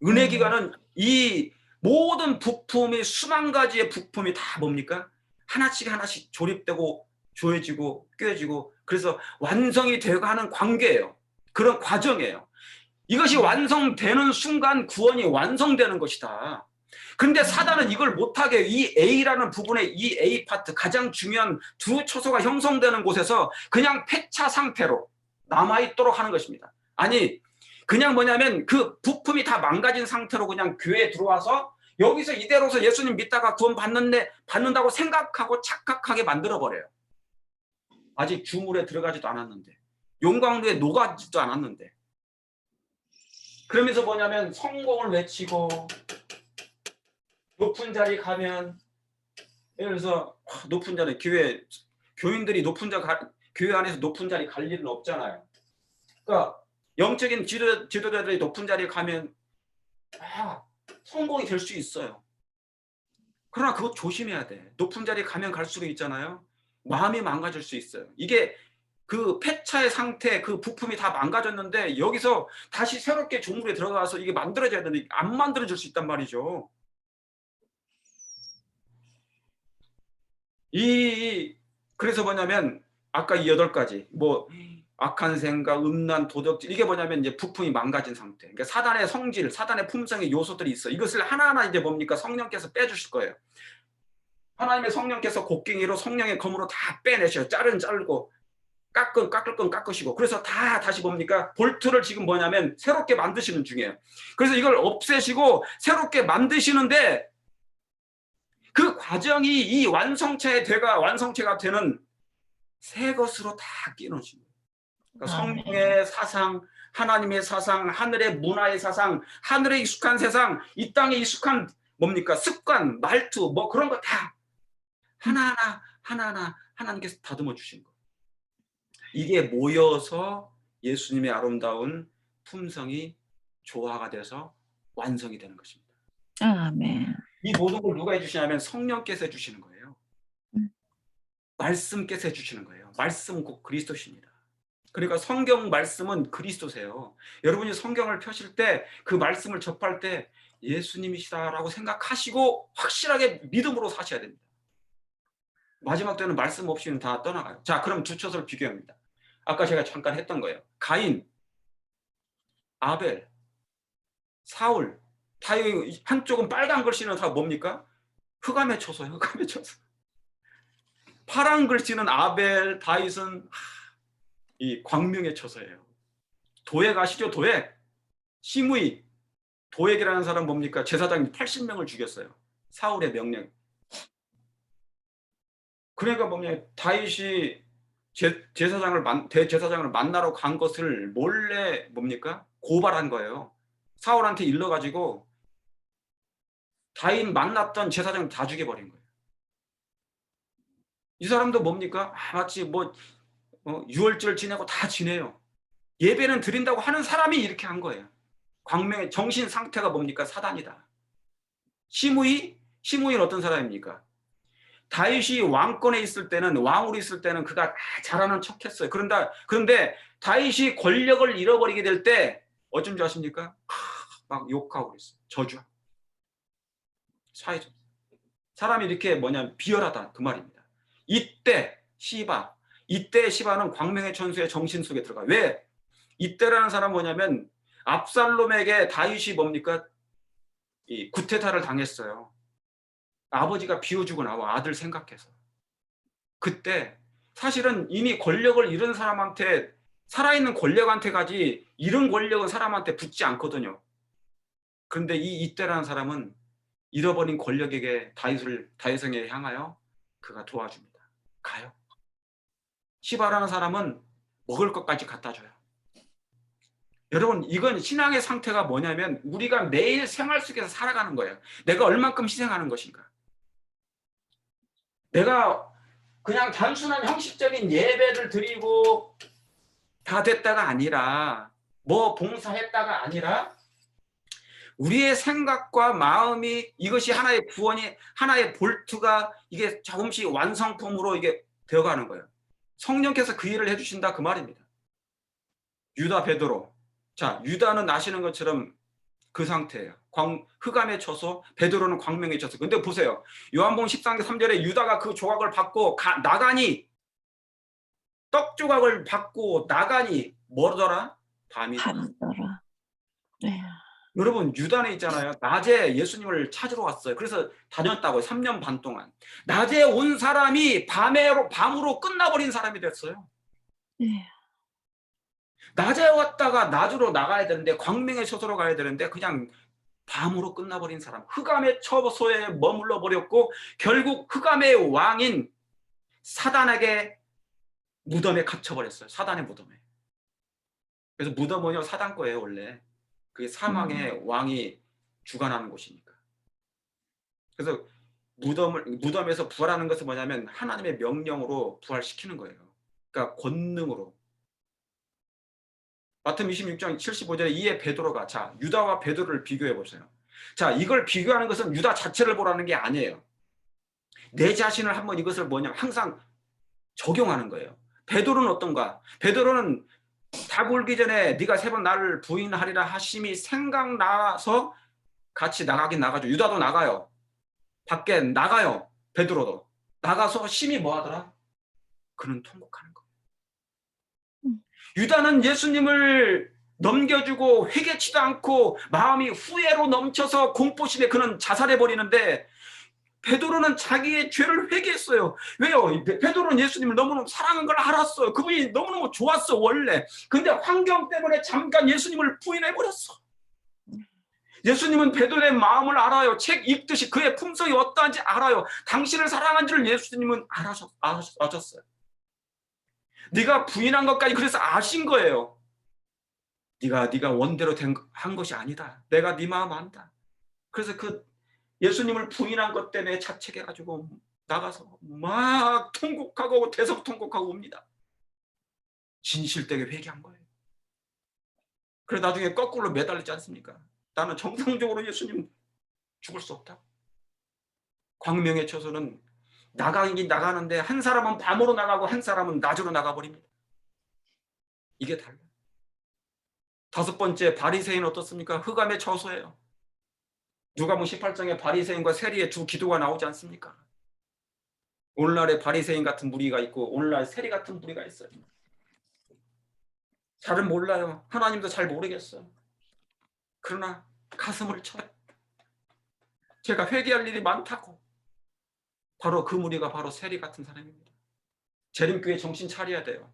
은혜 기간은 이 모든 부품이, 수만 가지의 부품이 다 뭡니까? 하나씩 조립되고 조여지고 꿰어지고, 그래서 완성이 되어가는 관계예요. 그런 과정이에요. 이것이 완성되는 순간 구원이 완성되는 것이다. 근데 사단은 이걸 못하게 이 A라는 부분에, 이 A 파트, 가장 중요한 두 초소가 형성되는 곳에서 그냥 폐차 상태로 남아있도록 하는 것입니다. 아니, 그냥 뭐냐면 그 부품이 다 망가진 상태로 그냥 교회에 들어와서 여기서 이대로서 예수님 믿다가 구원 받는다고 생각하고 착각하게 만들어버려요. 아직 주물에 들어가지도 않았는데, 용광로에 녹아지도 않았는데. 그러면서 뭐냐면 성공을 외치고, 높은 자리 가면, 예를 들어서 높은 자리, 교인들이 교회 안에서 높은 자리 갈 일은 없잖아요. 그러니까 영적인 지도자들이 높은 자리에 가면 성공이 될 수 있어요. 그러나 그거 조심해야 돼. 높은 자리에 가면 갈수록 있잖아요, 마음이 망가질 수 있어요. 이게 그 폐차의 상태, 그 부품이 다 망가졌는데 여기서 다시 새롭게 조물에 들어가서 이게 만들어져야 되는데 안 만들어질 수 있단 말이죠. 그래서 뭐냐면 아까 이 8가지, 뭐 악한 생각, 음란, 도덕질, 이게 뭐냐면 이제 부품이 망가진 상태. 그러니까 사단의 성질, 사단의 품성의 요소들이 있어. 이것을 하나하나 이제 뭡니까? 성령께서 빼주실 거예요. 하나님의 성령께서 곡괭이로, 성령의 검으로 다 빼내셔요. 자르고 깎을 건 깎으시고. 그래서 다 다시 뭡니까? 볼트를 지금 뭐냐면 새롭게 만드시는 중이에요. 그래서 이걸 없애시고 새롭게 만드시는데, 그 과정이 이 완성체가 되는 새 것으로 다 끼워진 거예요. 그러니까 성령의 사상, 하나님의 사상, 하늘의 문화의 사상, 하늘에 익숙한 세상, 이 땅에 익숙한 뭡니까? 습관, 말투, 뭐 그런 거 다 하나하나 하나님께서 다듬어 주신 거예요. 이게 모여서 예수님의 아름다운 품성이 조화가 돼서 완성이 되는 것입니다. 아멘. 이 모든 걸 누가 해주시냐면 성령께서 해주시는 거예요. 말씀께서 해주시는 거예요. 말씀은 곧 그리스도십니다. 그러니까 성경 말씀은 그리스도세요. 여러분이 성경을 펴실 때, 그 말씀을 접할 때 예수님이시다라고 생각하시고 확실하게 믿음으로 사셔야 됩니다. 마지막 때는 말씀 없이는 다 떠나가요. 자, 그럼 두 처소를 비교합니다. 아까 제가 잠깐 했던 거예요. 가인, 아벨, 사울, 다 한쪽은 빨간 글씨는 다 뭡니까? 흑암의 처소예요. 흑암의 처소. 파란 글씨는 아벨, 다윗은 이 광명의 처소예요. 도액 아시죠? 도액. 시므이. 도액이라는 사람 뭡니까? 제사장이 80명을 죽였어요. 사울의 명령. 그러니까 뭐냐, 다윗이 대제사장을 만나러 간 것을 몰래 뭡니까? 고발한 거예요. 사울한테 일러가지고 다윗 만났던 제사장을 다 죽여버린 거예요. 이 사람도 뭡니까? 마치 뭐 유월절 지내고 다 지내요. 예배는 드린다고 하는 사람이 이렇게 한 거예요. 광명의 정신 상태가 뭡니까? 사단이다. 시므이는 어떤 사람입니까? 다윗이 왕권에 있을 때는, 왕으로 있을 때는 그가 잘하는 척했어요. 그런데 다윗이 권력을 잃어버리게 될 때 어쩐 줄 아십니까? 막 욕하고 그랬어요. 저주하고. 사회적. 사람이 이렇게 비열하다 그 말입니다. 이때 시바는 광명의 천수의 정신 속에 들어가요. 왜? 이때라는 사람은 뭐냐면 압살롬에게 다윗이 뭡니까? 이 구테타를 당했어요. 아버지가 비워주고 나와 아들 생각해서. 그때 사실은 이미 권력을 잃은 사람한테, 살아있는 권력한테 가지 잃은 권력은 사람한테 붙지 않거든요. 그런데 이때라는 사람은 잃어버린 권력에게 다윗에게 향하여 그가 도와줍니다. 가요. 시바라는 사람은 먹을 것까지 갖다 줘요. 여러분, 이건 신앙의 상태가 뭐냐면 우리가 매일 생활 속에서 살아가는 거예요. 내가 얼만큼 희생하는 것인가. 내가 그냥 단순한 형식적인 예배를 드리고 다 됐다가 아니라, 뭐 봉사했다가 아니라, 우리의 생각과 마음이, 이것이 하나의 구원이, 하나의 볼트가 이게 조금씩 완성품으로 이게 되어가는 거예요. 성령께서 그 일을 해주신다 그 말입니다. 유다, 베드로. 자, 유다는 아시는 것처럼 그 상태예요. 흑암에 쳐서, 베드로는 광명에 쳐서. 근데 보세요. 요한복음 13장 3절에 유다가 그 조각을 받고 나가니, 떡 조각을 받고 나가니 뭐더라? 밤이더라. 네. 여러분, 유다는 있잖아요. 낮에 예수님을 찾으러 왔어요. 그래서 다녔다고요. 3년 반 동안. 낮에 온 사람이 밤으로 끝나버린 사람이 됐어요. 네. 낮에 왔다가 낮으로 나가야 되는데, 광명에 쳐서로 가야 되는데 그냥 밤으로 끝나버린 사람. 흑암의 처소에 머물러 버렸고 결국 흑암의 왕인 사단에게 무덤에 갇혀버렸어요. 사단의 무덤에. 그래서 무덤은요, 사단 거예요, 원래. 그게 사망의 왕이 주관하는 곳이니까. 그래서 무덤에서 부활하는 것은 뭐냐면 하나님의 명령으로 부활시키는 거예요. 그러니까 권능으로. 마태복음 26장 75절에 이에 베드로가, 자, 유다와 베드로를 비교해 보세요. 자, 이걸 비교하는 것은 유다 자체를 보라는 게 아니에요. 내 자신을 한번 이것을 항상 적용하는 거예요. 베드로는 어떤가? 베드로는 닭 울기 전에 네가 3번 나를 부인하리라 하심이 생각나서 같이 나가긴 나가죠. 유다도 나가요. 밖에 나가요. 베드로도 나가서 심히 뭐 하더라? 그는 통곡하는 거예요. 유다는 예수님을 넘겨주고 회개치도 않고 마음이 후회로 넘쳐서 공포심에 그는 자살해버리는데, 베드로는 자기의 죄를 회개했어요. 왜요? 베드로는 예수님을 너무너무 사랑한 걸 알았어요. 그분이 너무너무 좋았어, 원래. 근데 환경 때문에 잠깐 예수님을 부인해버렸어. 예수님은 베드로의 마음을 알아요. 책 읽듯이 그의 품성이 어떠한지 알아요. 당신을 사랑한 줄 예수님은 아셨어요. 네가 부인한 것까지 그래서 아신 거예요. 네가 원대로 한 것이 아니다. 내가 네 마음 안다. 그래서 그 예수님을 부인한 것 때문에 자책해가지고 나가서 막 통곡하고 대성통곡하고 옵니다. 진실되게 회개한 거예요. 그래 나중에 거꾸로 매달리지 않습니까? 나는 정상적으로 예수님 죽을 수 없다. 광명에 쳐서는 나가긴 나가는데 한 사람은 밤으로 나가고 한 사람은 낮으로 나가버립니다. 이게 달라요. 5번째, 바리새인 어떻습니까? 흑암의 처소예요. 누가복음 18장에 바리새인과 세리의 두 기도가 나오지 않습니까? 오늘날의 바리새인 같은 무리가 있고 오늘날 세리 같은 무리가 있어요. 잘은 몰라요. 하나님도 잘 모르겠어요. 그러나 가슴을 쳐요. 제가 회개할 일이 많다고. 바로 그 무리가 바로 세리 같은 사람입니다. 재림교회 정신 차려야 돼요.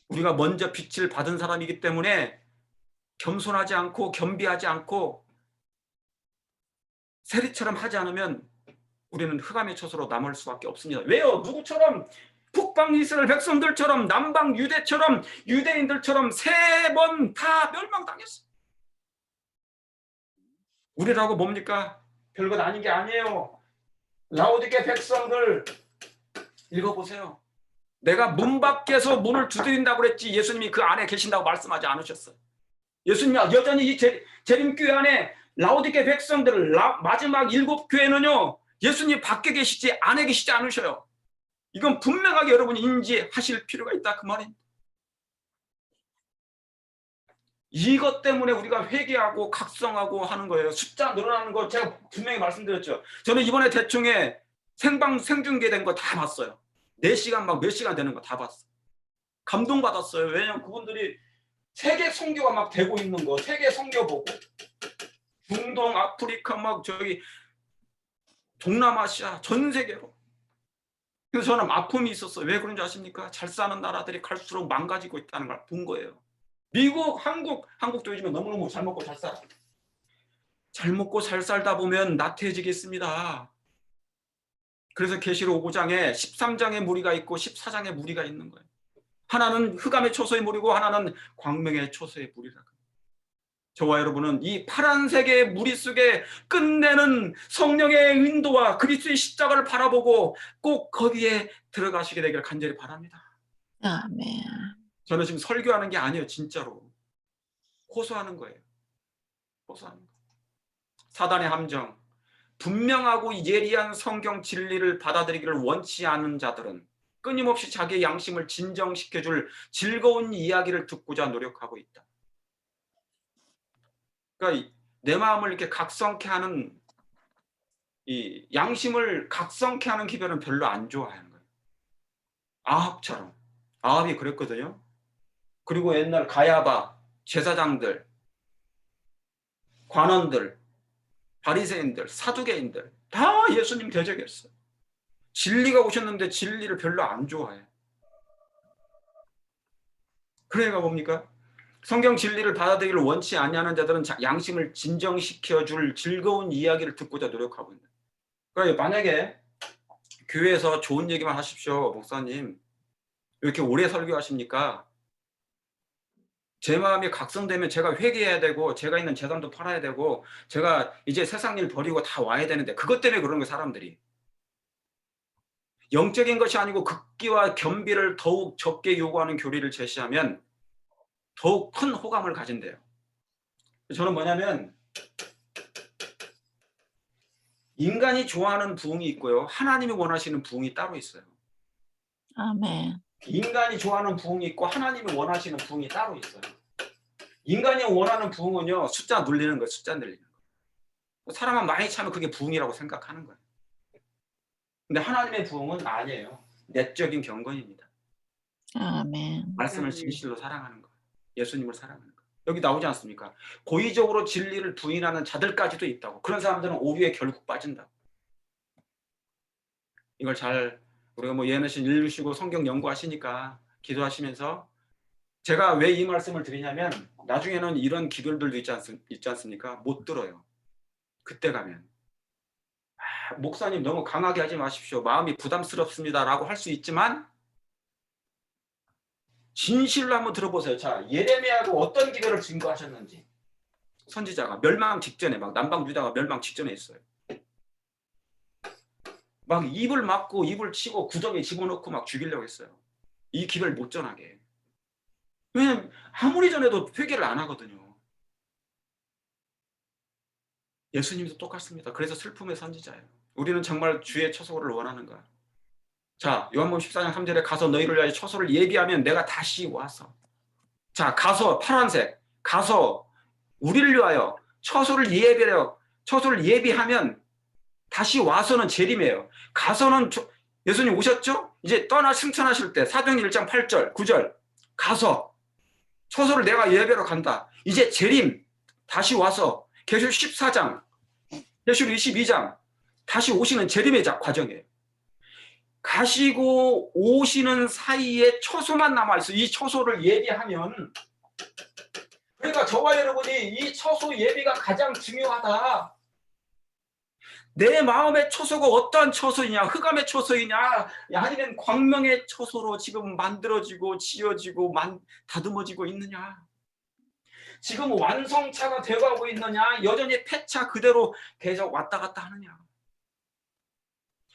우리가 먼저 빛을 받은 사람이기 때문에 겸손하지 않고 겸비하지 않고 세리처럼 하지 않으면 우리는 흑암의 처소로 남을 수밖에 없습니다. 왜요? 누구처럼? 북방 이스라엘 백성들처럼, 남방 유대처럼, 유대인들처럼 3번 다 멸망당했어요. 우리라고 뭡니까? 별것 아닌 게 아니에요. 라오디게 백성들 읽어보세요. 내가 문 밖에서 문을 두드린다고 그랬지 예수님이 그 안에 계신다고 말씀하지 않으셨어요. 예수님이 여전히 이 재림교회 안에 라오디게 백성들을 마지막 7교회는요. 예수님 밖에 계시지 안에 계시지 않으셔요. 이건 분명하게 여러분이 인지하실 필요가 있다 그 말입니다. 이것 때문에 우리가 회개하고 각성하고 하는 거예요. 숫자 늘어나는 거 제가 분명히 말씀드렸죠. 저는 이번에 대충에 생중계된 거 다 봤어요. 4시간 막 몇 시간 되는 거 다 봤어요. 감동받았어요. 왜냐면 그분들이 세계 선교가 막 되고 있는 거, 세계 선교 보고 중동, 아프리카 막 저기 동남아시아 전 세계로. 그래서 저는 아픔이 있었어요. 왜 그런지 아십니까? 잘 사는 나라들이 갈수록 망가지고 있다는 걸 본 거예요. 미국, 한국도 요즘에 너무너무 잘 먹고 잘 살아. 잘 먹고 잘 살다 보면 나태해지겠습니다. 그래서 계시록 5장에 13장의 무리가 있고 14장의 무리가 있는 거예요. 하나는 흑암의 초소의 무리고 하나는 광명의 초소의 무리라. 저와 여러분은 이 파란색의 무리 속에 끝내는 성령의 인도와 그리스도의 십자가를 바라보고 꼭 거기에 들어가시게 되기를 간절히 바랍니다. 아멘. 저는 지금 설교하는 게 아니에요. 진짜로. 호소하는 거예요. 호소하는 거예요. 사단의 함정. 분명하고 예리한 성경 진리를 받아들이기를 원치 않은 자들은 끊임없이 자기의 양심을 진정시켜줄 즐거운 이야기를 듣고자 노력하고 있다. 그러니까 내 마음을 이렇게 각성케 하는 이 양심을 각성케 하는 기별은 별로 안 좋아하는 거예요. 아합처럼. 아합이 그랬거든요. 그리고 옛날 가야바, 제사장들, 관원들, 바리새인들, 사두개인들 다 예수님 대적했어요. 진리가 오셨는데 진리를 별로 안 좋아해요. 그러니까 뭡니까? 성경 진리를 받아들이기를 원치 않냐는 자들은 양심을 진정시켜줄 즐거운 이야기를 듣고자 노력하고 있는. 그러니까 만약에 교회에서 좋은 얘기만 하십시오. 목사님 왜 이렇게 오래 설교하십니까? 제 마음이 각성되면 제가 회개해야 되고 제가 있는 재산도 팔아야 되고 제가 이제 세상 일 버리고 다 와야 되는데 그것 때문에 그런 거예요. 사람들이. 영적인 것이 아니고 극기와 겸비를 더욱 적게 요구하는 교리를 제시하면 더욱 큰 호감을 가진대요. 저는 뭐냐면 인간이 좋아하는 부흥이 있고요. 하나님이 원하시는 부흥이 따로 있어요. 아멘. 인간이 좋아하는 부흥이 있고 하나님이 원하시는 부흥이 따로 있어요. 인간이 원하는 부흥은요. 숫자 늘리는 거예요. 숫자 늘리는 거. 사람은 많이 차면 그게 부흥이라고 생각하는 거예요. 근데 하나님의 부흥은 아니에요. 내적인 경건입니다. 아멘. 말씀을 진실로 사랑하는 거예요. 예수님을 사랑하는 거예요. 여기 나오지 않습니까? 고의적으로 진리를 부인하는 자들까지도 있다고. 그런 사람들은 오류에 결국 빠진다고. 이걸 잘 우리가 뭐 예너신 읽으시고 성경 연구하시니까 기도하시면서 제가 왜 이 말씀을 드리냐면 나중에는 이런 기도들도 있지 않습니까? 못 들어요. 그때 가면. 목사님 너무 강하게 하지 마십시오. 마음이 부담스럽습니다라고 할 수 있지만 진실로 한번 들어보세요. 자, 예레미야가 어떤 기별을 증거하셨는지. 선지자가 멸망 직전에 막 남방 유다가 멸망 직전에 있어요. 막 입을 막고 입을 치고 구덩이에 집어넣고 막 죽이려고 했어요. 이 기별 못 전하게. 왜냐면 아무리 전해도 회개를 안 하거든요. 예수님도 똑같습니다. 그래서 슬픔의 선지자예요. 우리는 정말 주의 처소를 원하는가? 자, 요한복음 14장 3절에 가서 너희를 위하여 처소를 예비하면 내가 다시 와서. 자, 가서 파란색. 가서 우리를 위하여 처소를 예비하여 처소를 예비하면 다시 와서는 재림이에요. 가서는 예수님 오셨죠? 이제 떠나 승천하실 때 사도행전 1장 8절 9절 가서 처소를 내가 예배로 간다. 이제 재림 다시 와서 계시록 14장 계시록 22장 다시 오시는 재림의 과정이에요. 가시고 오시는 사이에 처소만 남아있어요. 이 처소를 예비하면 그러니까 저와 여러분이 이 처소 예비가 가장 중요하다. 내 마음의 처소가 어떠한 처소이냐, 흑암의 처소이냐, 아니면 광명의 처소로 지금 만들어지고 지어지고 다듬어지고 있느냐. 지금 완성차가 되어가고 있느냐, 여전히 폐차 그대로 계속 왔다 갔다 하느냐.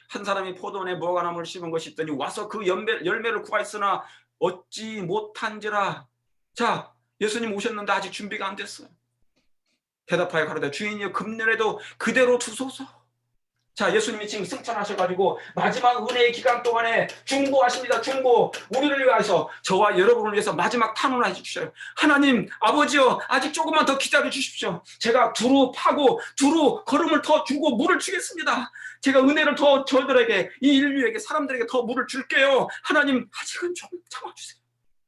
한 사람이 포도원에 무화과나무를 심은 것이 있더니 와서 그 열매를 구하였으나 얻지 못한지라. 자, 예수님 오셨는데 아직 준비가 안 됐어요. 대답하여 가로되 주인이여 금년에도 그대로 두소서. 자, 예수님이 지금 승천하셔가지고 마지막 은혜의 기간 동안에 중보하십니다. 중보. 우리를 위해서, 저와 여러분을 위해서 마지막 탄원을 해주셔요. 하나님 아버지여, 아직 조금만 더 기다려 주십시오. 제가 두루 파고 두루 걸음을 더 주고 물을 주겠습니다. 제가 은혜를 더 저들에게, 이 인류에게, 사람들에게 더 물을 줄게요. 하나님 아직은 좀 참아주세요.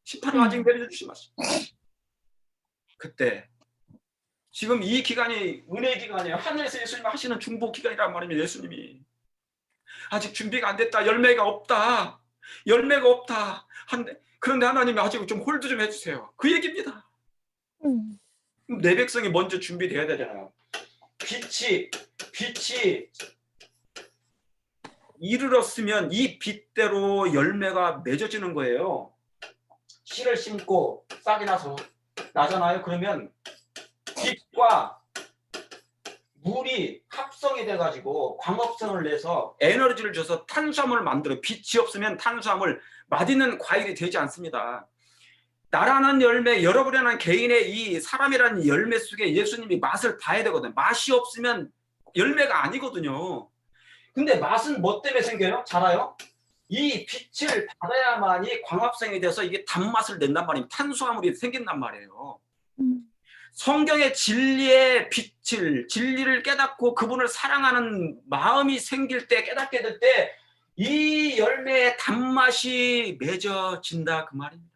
심판을 아직 내려주지 마시고. 그때 지금 이 기간이 은혜의 기간이에요. 하늘에서 예수님이 하시는 중보 기간이란 말입니다. 예수님이 아직 준비가 안 됐다, 열매가 없다, 열매가 없다 그런데 하나님이 아직 좀 홀드 좀 해주세요. 그 얘기입니다. 내 백성이 먼저 준비돼야 되잖아요. 빛이 이르렀으면 이 빛대로 열매가 맺어지는 거예요. 씨를 심고 싹이 나잖아요. 그러면 빛과 물이 합성이 돼가지고 광합성을 내서 에너지를 줘서 탄수화물을 만들어요. 빛이 없으면 탄수화물, 맛있는 과일이 되지 않습니다. 나라는 열매, 여러분이라는 개인의 이 사람이라는 열매 속에 예수님이 맛을 봐야 되거든요. 맛이 없으면 열매가 아니거든요. 근데 맛은 뭐 때문에 생겨요? 자라요? 이 빛을 받아야만이 광합성이 돼서 이게 단맛을 낸단 말입니다. 탄수화물이 생긴단 말이에요. 성경의 진리의 빛을, 진리를 깨닫고 그분을 사랑하는 마음이 생길 때, 깨닫게 될 때 이 열매의 단맛이 맺어진다, 그 말입니다.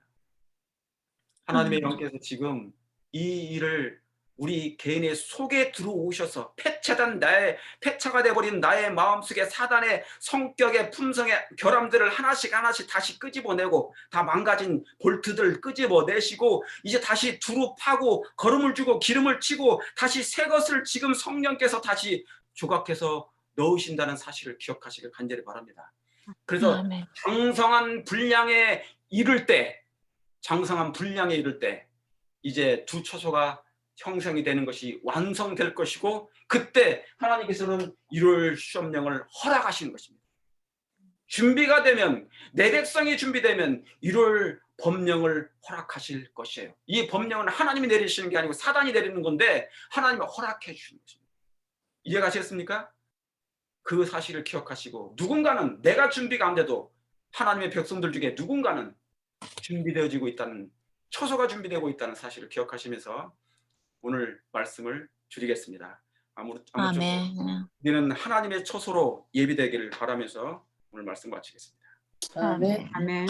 하나님의 영께서 지금 이 일을 우리 개인의 속에 들어오셔서 폐차가 돼버린 나의 마음속에 사단의 성격의 품성의 결함들을 하나씩 다시 끄집어내고, 다 망가진 볼트들 끄집어내시고 이제 다시 두루 파고 걸음을 주고 기름을 치고 다시 새 것을 지금 성령께서 다시 조각해서 넣으신다는 사실을 기억하시길 간절히 바랍니다. 그래서 장성한 분량에 이를 때 이제 두 처소가 형성이 되는 것이 완성될 것이고, 그때 하나님께서는 1월 시험령을 허락하시는 것입니다. 준비가 되면, 내 백성이 준비되면 1월 법령을 허락하실 것이에요. 이 법령은 하나님이 내리시는 게 아니고 사단이 내리는 건데 하나님이 허락해 주시는 것입니다. 이해가시겠습니까? 그 사실을 기억하시고, 누군가는 내가 준비가 안 돼도 하나님의 백성들 중에 누군가는 준비되어지고 있다는, 처소가 준비되고 있다는 사실을 기억하시면서 오늘 말씀을 줄이겠습니다. 아무쪼록 우리는 하나님의 처소로 예비되기를 바라면서 오늘 말씀 마치겠습니다. 아멘. 아멘.